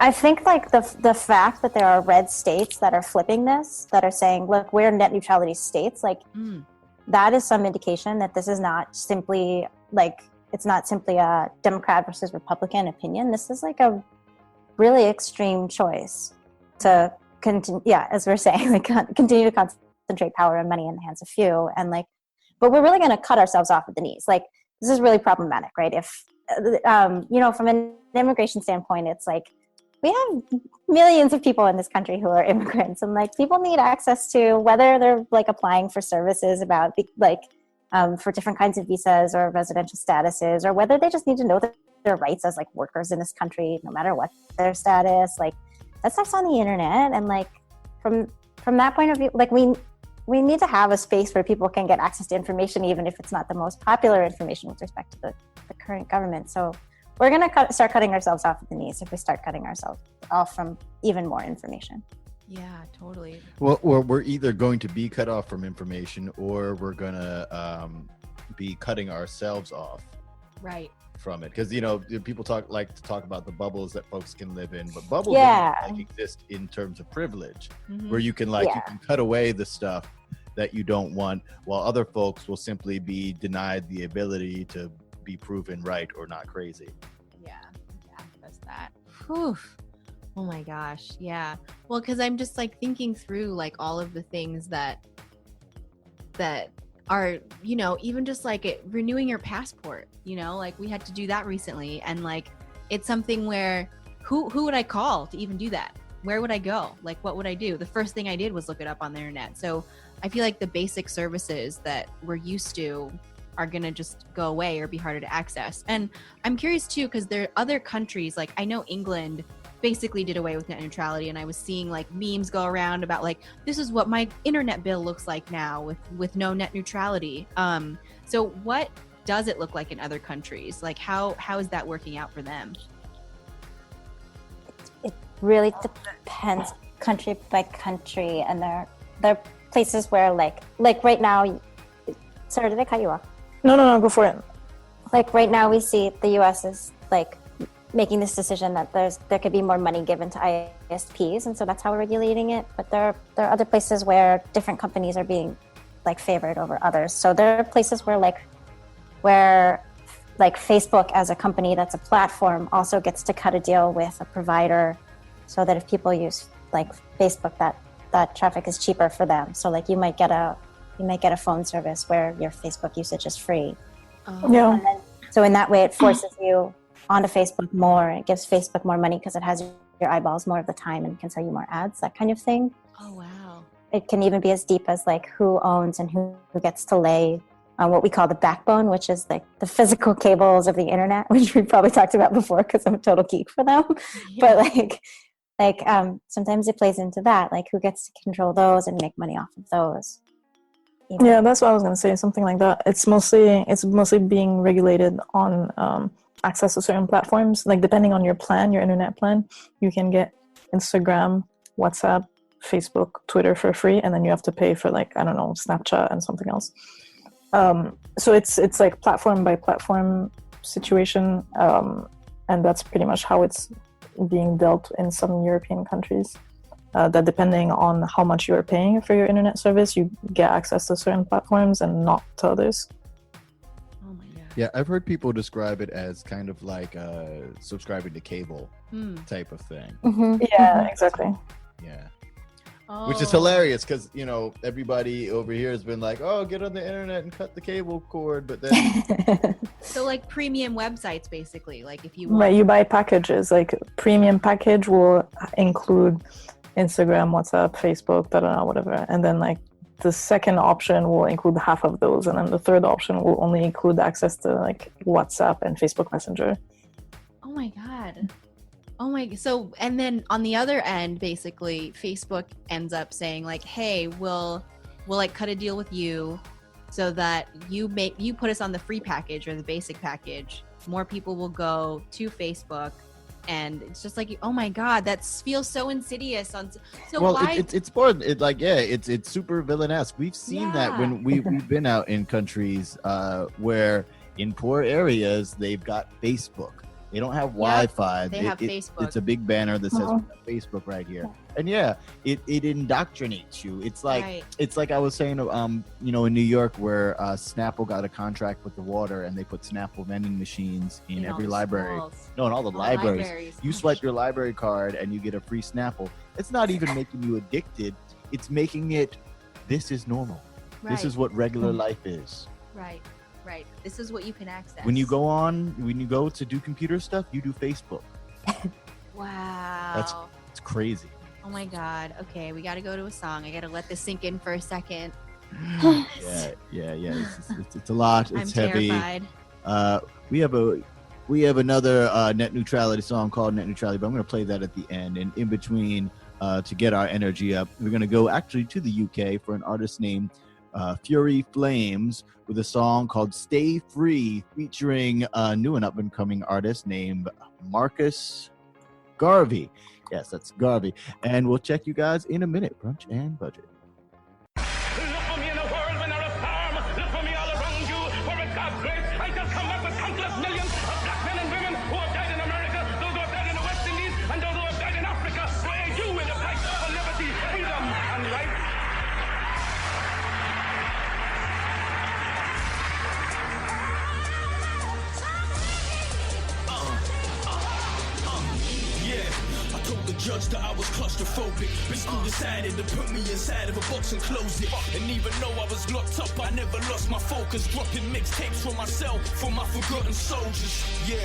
I think like the fact that there are red states that are flipping this, that are saying, look, we're net neutrality states, like that is some indication that this is not simply it's not simply a Democrat versus Republican opinion. This is like a really extreme choice to continue, as we're saying, like continue to concentrate power and money in the hands of few, and but we're really going to cut ourselves off at the knees. Like this is really problematic, right? If from an immigration standpoint, it's like we have millions of people in this country who are immigrants, and like people need access to whether they're like applying for services for different kinds of visas or residential statuses, or whether they just need to know their rights as like workers in this country, no matter what their status. Like that stuff's on the internet, and like from that point of view, like we need to have a space where people can get access to information, even if it's not the most popular information with respect to the current government. So we're going to start cutting ourselves off at the knees if we start cutting ourselves off from even more information. Yeah, totally. Well, or we're either going to be cut off from information, or we're going to be cutting ourselves off from it. Because, people like to talk about the bubbles that folks can live in, but bubbles don't exist in terms of privilege, where you can you can cut away the stuff that you don't want, while other folks will simply be denied the ability to be proven right or not crazy. Yeah, that's that. Whew. Oh my gosh. Yeah. Well, because I'm just like thinking through like all of the things that are, even just like renewing your passport, like we had to do that recently. And like, it's something where who would I call to even do that? Where would I go? Like, what would I do? The first thing I did was look it up on the internet. So I feel like the basic services that we're used to are going to just go away or be harder to access. And I'm curious too, because there are other countries, like I know England basically did away with net neutrality, and I was seeing like memes go around about like, this is what my internet bill looks like now with no net neutrality. So what does it look like in other countries? Like how is that working out for them? It really depends country by country, and there are places where like right now. Sorry, did I cut you off? No, go for it. Like right now, we see the U.S. is like making this decision that there could be more money given to ISPs, and so that's how we're regulating it. But there are other places where different companies are being like favored over others. So there are places where Facebook as a company that's a platform also gets to cut a deal with a provider, so that if people use like Facebook, that traffic is cheaper for them. So like you might get a phone service where your Facebook usage is free. Yeah. So in that way, it forces you onto Facebook more. It gives Facebook more money because it has your eyeballs more of the time and can sell you more ads, that kind of thing. Oh, wow. It can even be as deep as like who owns and who gets to lay what we call the backbone, which is like the physical cables of the internet, which we probably talked about before because I'm a total geek for them. Yeah. But sometimes it plays into that, like who gets to control those and make money off of those. Yeah, that's what I was going to say, something like that. It's mostly being regulated on access to certain platforms. Like depending on your plan, your internet plan, you can get Instagram, WhatsApp, Facebook, Twitter for free, and then you have to pay for like, I don't know, Snapchat and something else. So it's like platform by platform situation, and that's pretty much how it's being dealt in some European countries. That depending on how much you are paying for your internet service, you get access to certain platforms and not to others. Oh my God. Yeah, I've heard people describe it as kind of like subscribing to cable type of thing. Mm-hmm. Yeah, exactly. Yeah. Oh. Which is hilarious because, everybody over here has been like, oh, get on the internet and cut the cable cord. But then. So like premium websites, basically, like if you want. Right, you buy packages, like premium package will include Instagram, WhatsApp, Facebook, whatever. And then like the second option will include half of those. And then the third option will only include access to like WhatsApp and Facebook Messenger. Oh my God. So, and then on the other end, basically Facebook ends up saying like, hey, we'll like cut a deal with you so that you put us on the free package or the basic package. More people will go to Facebook. And it's just like, oh my God, that feels so insidious. It's more it's super villainous. We've seen that when we've been out in countries where in poor areas they've got Facebook. They don't have Wi-Fi. They have Facebook. It's a big banner that says Facebook right here. And it indoctrinates you. It's like I was saying, in New York where Snapple got a contract with the water and they put Snapple vending machines in every library. No, in all the libraries. You swipe your library card and you get a free Snapple. It's not even making you addicted. It's making it, this is normal. Right. This is what regular life is. Right. This is what you can access. When you go to do computer stuff, you do Facebook. Wow. It's crazy. Oh my God. Okay, we got to go to a song. I got to let this sink in for a second. Yeah. It's a lot. It's I'm heavy. Terrified. We have another net neutrality song called Net Neutrality, but I'm going to play that at the end. And in between, to get our energy up, we're going to go actually to the UK for an artist named Fury Flames with a song called Stay Free featuring a new and up-and-coming artist named Marcus Garvey. Yes, that's Garvey. And we'll check you guys in a minute. Brunch and Budget. Look for me in a world when I'm a farm. Look for me all around you. For it's God's grace, I just come back with countless millions of black men and women who have died in America, those who have died in the West Indies, and those who have died in Africa. Where are you in the fight for liberty, freedom, and right? Judge that I was claustrophobic, but still decided to put me inside of a box and close it. And even though I was locked up, I never lost my focus. Dropping mixtapes for myself, for my forgotten soldiers. Yeah,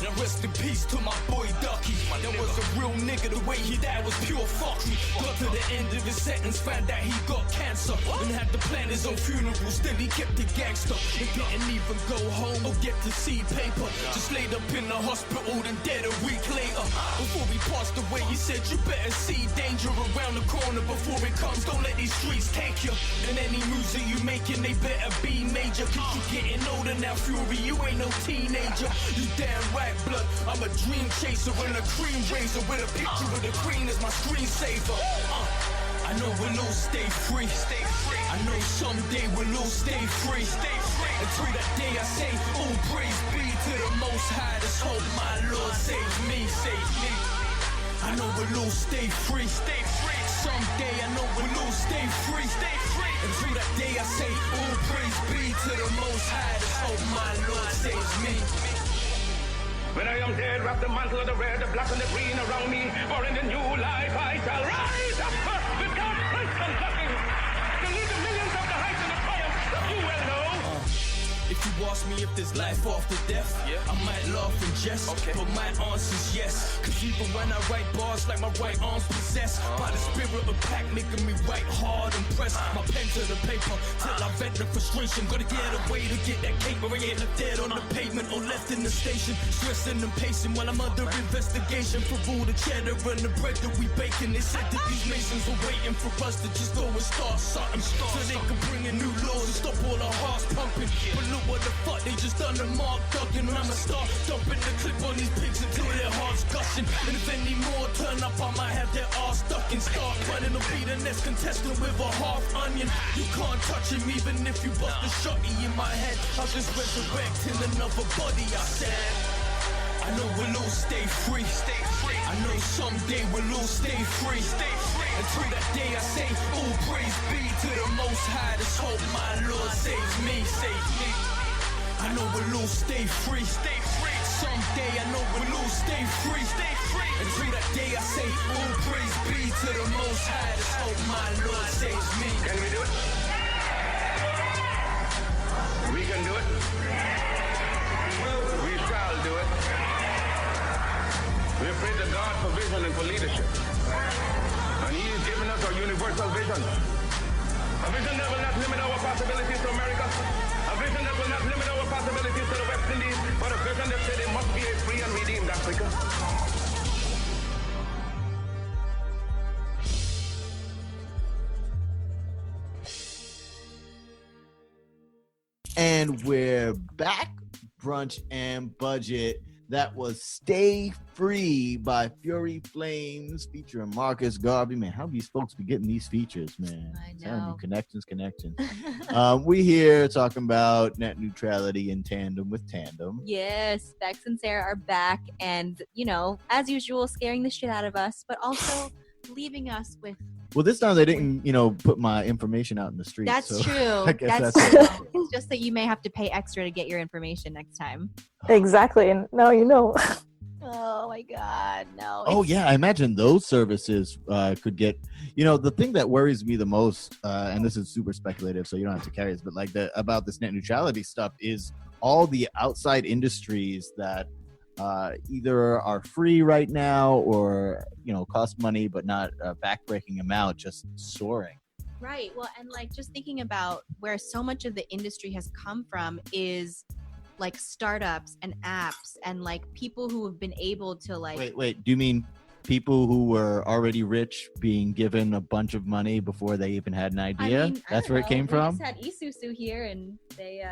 Now rest in peace to my boy Ducky. That was a real nigga, the way he died was pure fuckery. Got to the end of his sentence, found out he got cancer, and had to plan his own funeral, still he kept it gangster. He didn't even go home or get to see paper, just laid up in the hospital and dead a week later. Before he passed away, he said you better see danger around the corner before it comes. Don't let these streets take you. And any moves that you making, they better be major, cause you getting older now, Fury, you ain't no teenager. You damn right, blood, I'm a dream chaser and a cream razor with a picture of the queen as my screensaver. I know we'll all stay free. I know someday we'll all stay free. Until that day I say, all praise be to the Most High. Just hope my Lord save me. I know we'll all stay free. Someday I know we'll all stay free. Until that day I say, all praise be to the Most High. Just hope my Lord saves me. When I am dead, wrap the mantle of the red, the black and the green around me. For in the new life I shall rise up with God's grace and blessing to lead the millions of the heights and the triumph that you well know. If you ask me if there's life after death, I might laugh and jest, but my answer's yes. Cause even when I write bars like my right arm's possessed by the spirit of pack, making me write hard and press my pen to the paper till I vent the frustration. Gotta get a way to get that cake, or I ain't left dead on the pavement or left in the station, stressing and pacing while I'm under investigation for all the cheddar and the bread that we baking. They said that these masons were waiting for us to just go and start something, so they could bring in new laws and stop all our hearts pumping. But look what the fuck they just done to Mark Duggan. I'ma start dumping the clip on these pigs until their hearts gushing. And if any more turn up, I might have their arse stuck and start running. Or be the next contestant with a half onion. You can't touch him even if you bust a shotty in my head. I'll just resurrect in another body, I said. I know we'll all stay free. I know someday we'll all stay free. Until that day I say, all praise be to the Most High. Just hope my Lord saves me. I know we'll all stay free. Someday I know we'll all stay free. Until that day I say, all praise be to the Most High. Just hope my Lord saves me. Can we do it? We can do it. We shall do it. We pray to God for vision and for leadership. And He is giving us our universal vision. A vision that will not limit our possibilities to America. A vision that will not limit our possibilities to the West Indies. But a vision that said it must be a free and redeemed Africa. And we're back. Brunch and Budget. That was Stay Free by Fury Flames featuring Marcus Garvey. Man, how these folks be getting these features, man? I know. Connections. We here talking about net neutrality in tandem with Tandem. Yes, Bex and Sarah are back, and as usual, scaring the shit out of us, but also leaving us with. Well, this time they didn't, put my information out in the street. That's so true. I guess That's that's true. It's just that you may have to pay extra to get your information next time. Exactly. And now you know. Oh my God, no. Oh yeah, I imagine those services could get. The thing that worries me the most, and this is super speculative, so you don't have to carry this, but about this net neutrality stuff is all the outside industries that either are free right now or cost money but not a backbreaking amount, just soaring. Right. Well, and just thinking about where so much of the industry has come from is startups and apps and people who have been able to Wait, do you mean people who were already rich being given a bunch of money before they even had an idea? That's where it came from? We just had Isuzu here and they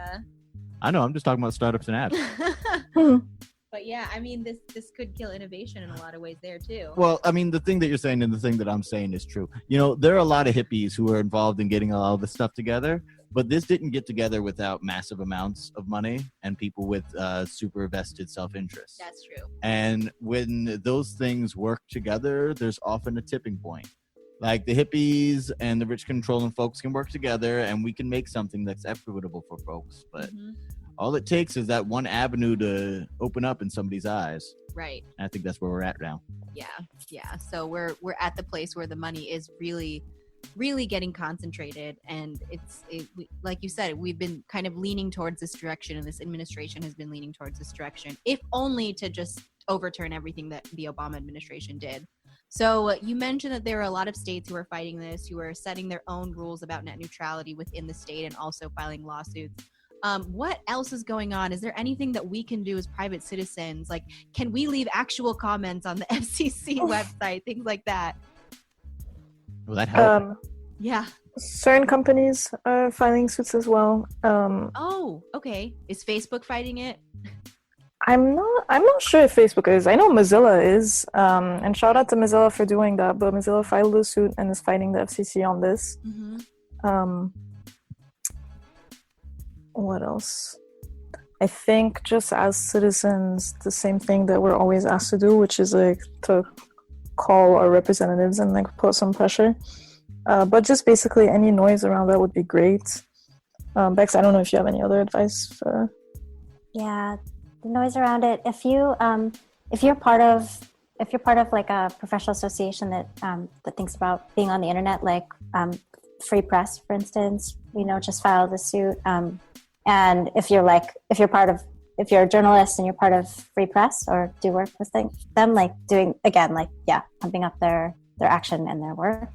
I know, I'm just talking about startups and apps. But yeah, this could kill innovation in a lot of ways there too. Well, the thing that you're saying and the thing that I'm saying is true. There are a lot of hippies who are involved in getting all this stuff together, but this didn't get together without massive amounts of money and people with super vested self-interest. That's true. And when those things work together, there's often a tipping point. Like the hippies and the rich controlling folks can work together and we can make something that's equitable for folks. But all it takes is that one avenue to open up in somebody's eyes. Right. And I think that's where we're at now. Yeah. So we're at the place where the money is really really getting concentrated, and like you said, we've been kind of leaning towards this direction, and this administration has been leaning towards this direction, if only to just overturn everything that the Obama administration did. So you mentioned that there are a lot of states who are fighting this, who are setting their own rules about net neutrality within the state and also filing lawsuits. What else is going on? Is there anything that we can do as private citizens? Like, can we leave actual comments on the FCC website, things like that? Will that help? Yeah. Certain companies are filing suits as well. Oh, okay. Is Facebook fighting it? I'm not sure if Facebook is. I know Mozilla is. And shout out to Mozilla for doing that. But Mozilla filed a suit and is fighting the FCC on this. Mm-hmm. What else? I think just as citizens, the same thing that we're always asked to do, which is like to call our representatives and like put some pressure. But just basically any noise around that would be great. Bex, I don't know if you have any other advice for... Yeah, the noise around it. If you're part of like a professional association that thinks about being on the internet, like Free Press, for instance, just filed a suit. And if you're a journalist and you're part of Free Press or do work with them, like doing, again, like, yeah, pumping up their action and their work.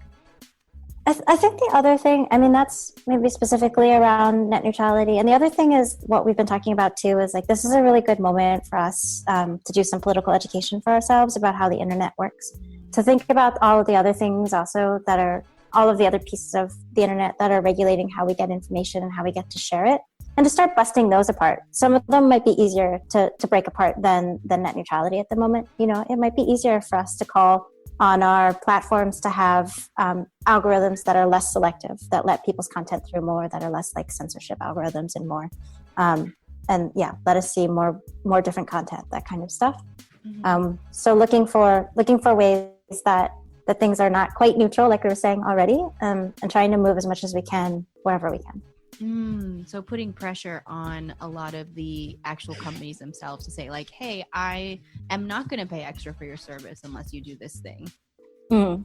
I think the other thing, I mean, that's maybe specifically around net neutrality. And the other thing is what we've been talking about too, is like, this is a really good moment for us to do some political education for ourselves about how the internet works. To think about all of the other things also that are, all of the other pieces of the internet that are regulating how we get information and how we get to share it, and to start busting those apart. Some of them might be easier to break apart than net neutrality at the moment. It might be easier for us to call on our platforms to have algorithms that are less selective, that let people's content through more, that are less like censorship algorithms and more. And yeah, let us see more different content, that kind of stuff. Mm-hmm. So looking for ways that things are not quite neutral, like we were saying already, and trying to move as much as we can wherever we can. So putting pressure on a lot of the actual companies themselves to say like, hey, I am not going to pay extra for your service unless you do this thing. Well,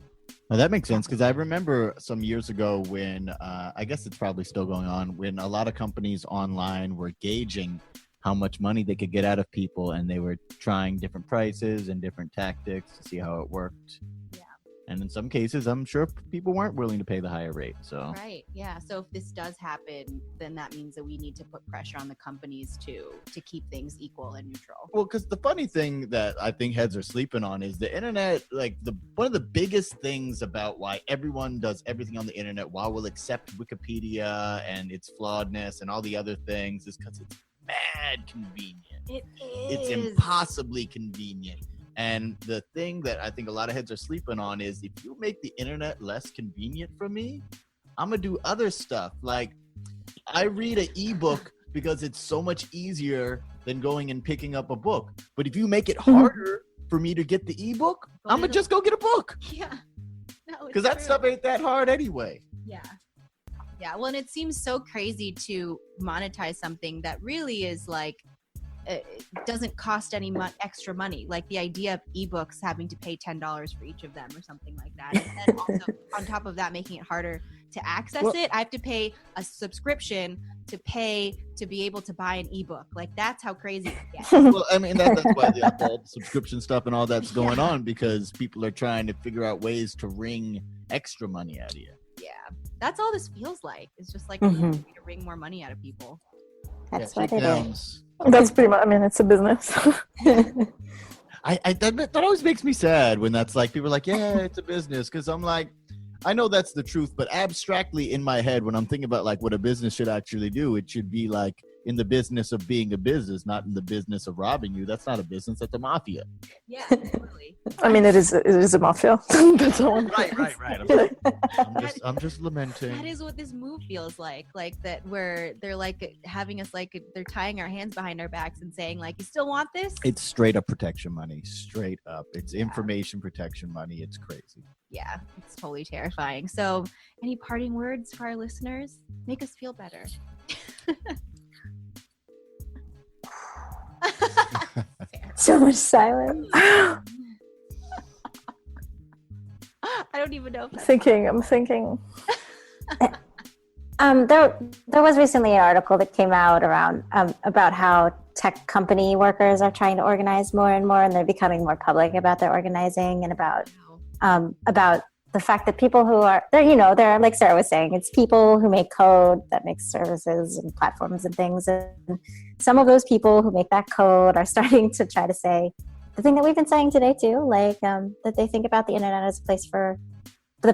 that makes sense, because I remember some years ago when, I guess it's probably still going on, when a lot of companies online were gauging how much money they could get out of people, and they were trying different prices and different tactics to see how it worked. And in some cases, I'm sure people weren't willing to pay the higher rate. So right, yeah. So if this does happen, then that means that we need to put pressure on the companies to keep things equal and neutral. Well, because the funny thing that I think heads are sleeping on is the internet. Like one of the biggest things about why everyone does everything on the internet, why we'll accept Wikipedia and its flawedness and all the other things, is because it's mad convenient. It is. It's impossibly convenient. And the thing that I think a lot of heads are sleeping on is, if you make the internet less convenient for me, I'm going to do other stuff. Like, I read an ebook because it's so much easier than going and picking up a book. But if you make it harder for me to get the ebook, I'm going to just go get a book. Yeah. Because that stuff ain't that hard anyway. Yeah. Yeah. Well, and it seems so crazy to monetize something that really is like, it doesn't cost any extra money. Like the idea of ebooks having to pay $10 for each of them or something like that. And then also on top of that, making it harder to access it. I have to pay a subscription to pay to be able to buy an ebook. Like that's how crazy it gets. Well, I mean, that's why the subscription stuff and all that's going on, because people are trying to figure out ways to wring extra money out of you. Yeah. That's all this feels like. It's just like to wring more money out of people. That's what it is. That's pretty much, I mean, it's a business. That always makes me sad when that's like, people are like, yeah, it's a business. Because I'm like, I know that's the truth, but abstractly in my head, when I'm thinking about like what a business should actually do, it should be like in the business of being a business, not in the business of robbing you. That's not a business. That's a mafia. Yeah, totally. I mean, it is a mafia. That's all. Right. I'm just lamenting. That is what this move feels like that, where they're like having us, like they're tying our hands behind our backs and saying like, you still want this? It's straight up protection money. Straight up. It's information protection money. It's crazy. Yeah, it's totally terrifying. So any parting words for our listeners? Make us feel better. So much silence. I don't even know if that's I'm thinking. There was recently an article that came out around about how tech company workers are trying to organize more and more, and they're becoming more public about their organizing, and about the fact that people who are they're like Sarah was saying, it's people who make code that makes services and platforms and things, and some of those people who make that code are starting to try to say the thing that we've been saying today too, like that they think about the internet as a place for the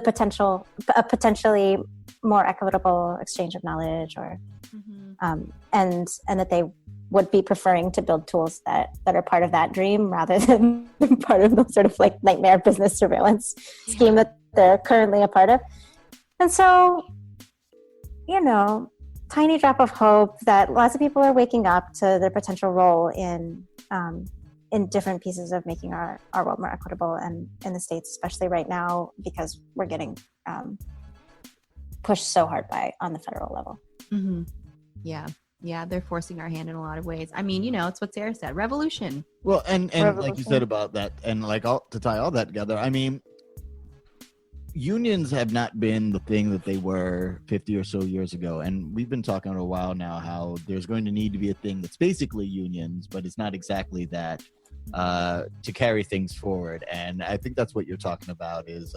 potentially more equitable exchange of knowledge, or and that they would be preferring to build tools that are part of that dream rather than part of the sort of like nightmare business surveillance scheme that they're currently a part of. And so, tiny drop of hope that lots of people are waking up to their potential role in different pieces of making our world more equitable, and in the States, especially right now, because we're getting pushed so hard on the federal level. Mm-hmm. Yeah, they're forcing our hand in a lot of ways. I mean, it's what Sarah said, revolution. Well, and like you said about that, and like to tie all that together, I mean, unions have not been the thing that they were 50 or so years ago. And we've been talking for a while now how there's going to need to be a thing that's basically unions, but it's not exactly that to carry things forward. And I think that's what you're talking about is,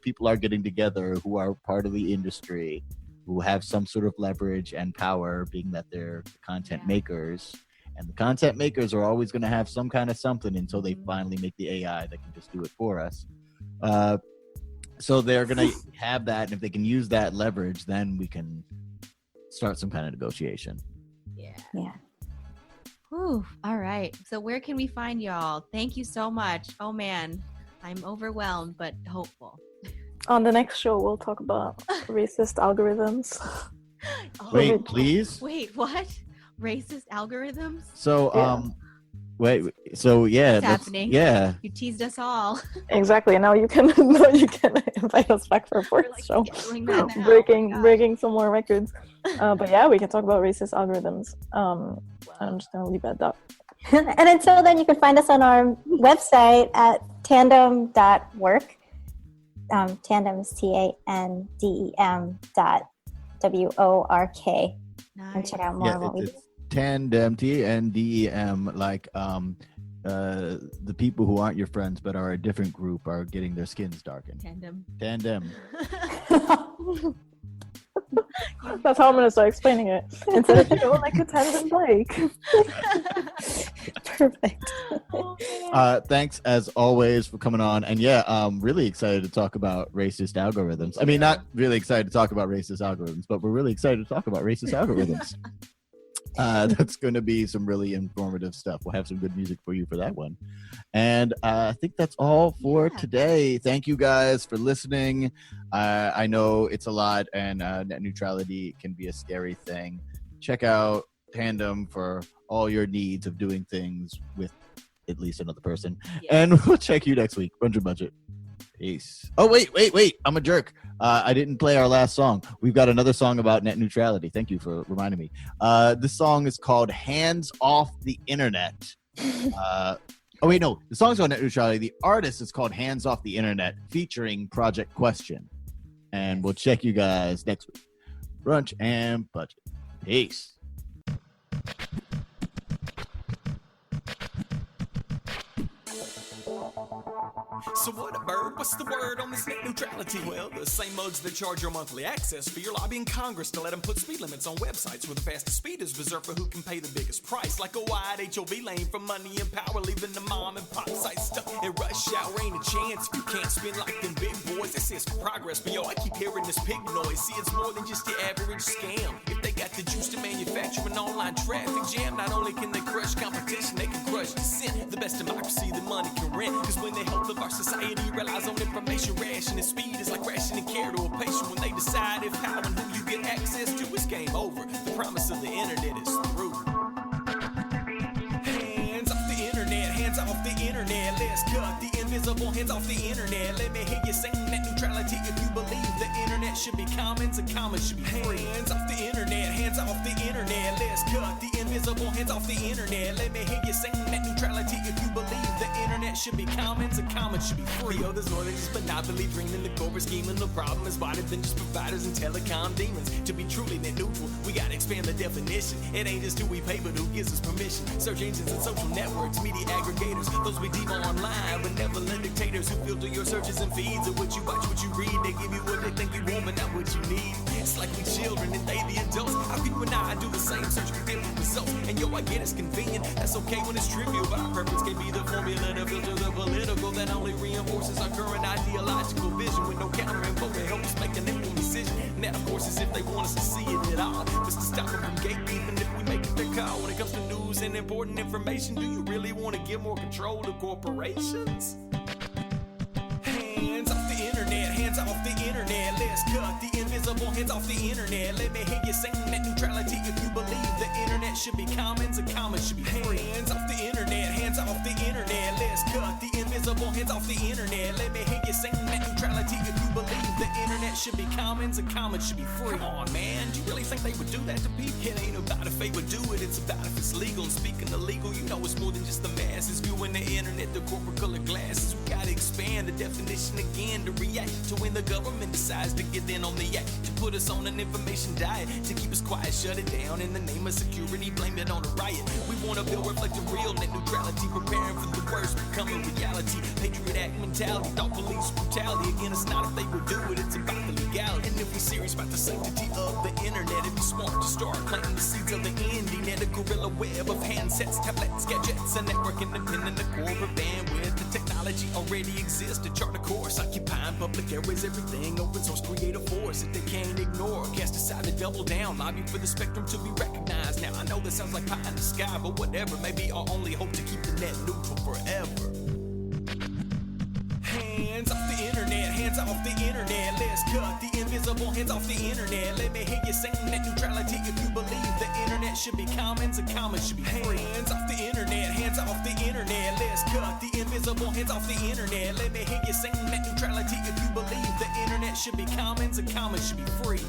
people are getting together who are part of the industry, who have some sort of leverage and power, being that they're content makers. And the content makers are always going to have some kind of something until they finally make the AI that can just do it for us. So they're going to have that. And if they can use that leverage, then we can start some kind of negotiation. Yeah. Whew. All right. So where can we find y'all? Thank you so much. Oh, man. I'm overwhelmed, but hopeful. On the next show, we'll talk about racist algorithms. Wait, please? Wait, what? Racist algorithms? So, What's happening? Yeah. You teased us all. Exactly. Now you can invite us back for a fourth show. Breaking some more records. But yeah, we can talk about racist algorithms. I'm just going to leave it at that. And until then, you can find us on our website at tandem.work. Tandem is TANDEM.WORK. Nice. And check out more of what we do. Tandem, TANDEM, like the people who aren't your friends but are a different group are getting their skins darkened. Tandem. That's how I'm gonna start explaining it. Instead of like a tandem bike. Perfect. Thanks as always for coming on. And yeah, I'm really excited to talk about racist algorithms. I mean, not really excited to talk about racist algorithms, but we're really excited to talk about racist algorithms. That's going to be some really informative stuff. We'll have some good music for you for that one. And I think that's all for today. Thank you guys for listening. I know it's a lot, and net neutrality can be a scary thing. Check out Tandem for all your needs of doing things with at least another person. And we'll check you next week. Run your budget. Peace. Oh, wait. I'm a jerk. I didn't play our last song. We've got another song about net neutrality. Thank you for reminding me. This song is called Hands Off the Internet. The song's called Net Neutrality. The artist is called Hands Off the Internet, featuring Project Question. And we'll check you guys next week. Brunch and budget. Peace. So what a bird, what's the word on this net neutrality? Well, the same mugs that charge your monthly access fee are lobbying Congress to let them put speed limits on websites where the fastest speed is reserved for who can pay the biggest price. Like a wide HOV lane for money and power, leaving the mom and pop sites stuck in rush hour. Ain't a chance if you can't spin like them big boys. They say it's for progress, but yo, I keep hearing this pig noise. See, it's more than just the average scam. If they got the juice to manufacture an online traffic jam, not only can they crush competition, they can crush dissent. The best democracy that money can rent, cause when the health of our society relies on information rationing, speed is like rationing care to a patient. When they decide if, how, and who you get access to, it's game over. The promise of the internet is through. Hands off the internet, hands off the internet. Let's cut the invisible hands off the internet. Let me hear you sing net neutrality if you believe the internet should be commons and commons should be free. Hands off the internet, hands off the internet. Let's cut the invisible hands off the internet. Let me hear you sing net neutrality if you believe the internet internet should be commons and commons should be free. The others more than just monopoly, dreaming the corporate scheming. The problem is wider than just providers and telecom demons. To be truly net neutral, we gotta expand the definition. It ain't just who we pay, but who gives us permission. Search engines and social networks, media aggregators, those we deem online, benevolent dictators who filter your searches and feeds of what you watch, what you read. They give you what they think you want, but not what you need. It's like we children and they the adults. How can you and I do the same search for different results? And yo, I get it's convenient, that's okay when it's trivial, but our preference can be the formula to filter the political that only reinforces our current ideological vision with no counter info to help us make an informed decision. And that, of course, is if they want us to see it at all. Just to stop them from gatekeeping if we make it their call. When it comes to news and important information, do you really want to give more control to corporations? Hands off the internet, hands off the internet. Let's cut the invisible hands off the internet. Let me hear you sing net neutrality if you believe the internet should be commons and commons should be free. Hands off the internet, hands off the internet. Let's cut the invisible hands off the internet. Let me hear you sing net neutrality if you believe the internet should be commons and commons should be free. Come on, man, do you really think they would do that to people? It ain't about if they would do it, it's about if it's legal. And speaking of legal, you know it's more than just the masses viewing the internet, the corporate colored glasses. We gotta expand the definition again to react to when the government decides to get in on the act, to put us on an information diet, to keep us quiet, shut it down in the name of security, blame it on a riot. We want a bill reflecting real net neutrality, preparing for the worst, becoming reality. Patriot Act mentality, thought police brutality. Again, it's not if they would do it, it's about the legality. And if we're serious about the sanctity of the internet, it'd be smart to start planting the seeds of the indie net, a guerrilla web of handsets, tablets, gadgets, a network independent of corporate bandwidth. The technology already exists to chart a course, occupying public airways, everything open source, create a force that they can't ignore. Cast aside to double down, lobby for the spectrum to be recognized. Now I know that sounds like pie in the sky, but whatever, maybe our only hope to keep the net neutral forever. Hands off the internet, hands off the internet. Let's cut the invisible hands off the internet. Let me hear you sing net neutrality if you believe the internet should be commons and commons should be free. Hands off the internet, hands off the internet. Let's cut the invisible hands off the internet. Let me hear you sing net neutrality if you believe the internet should be commons and commons should be free.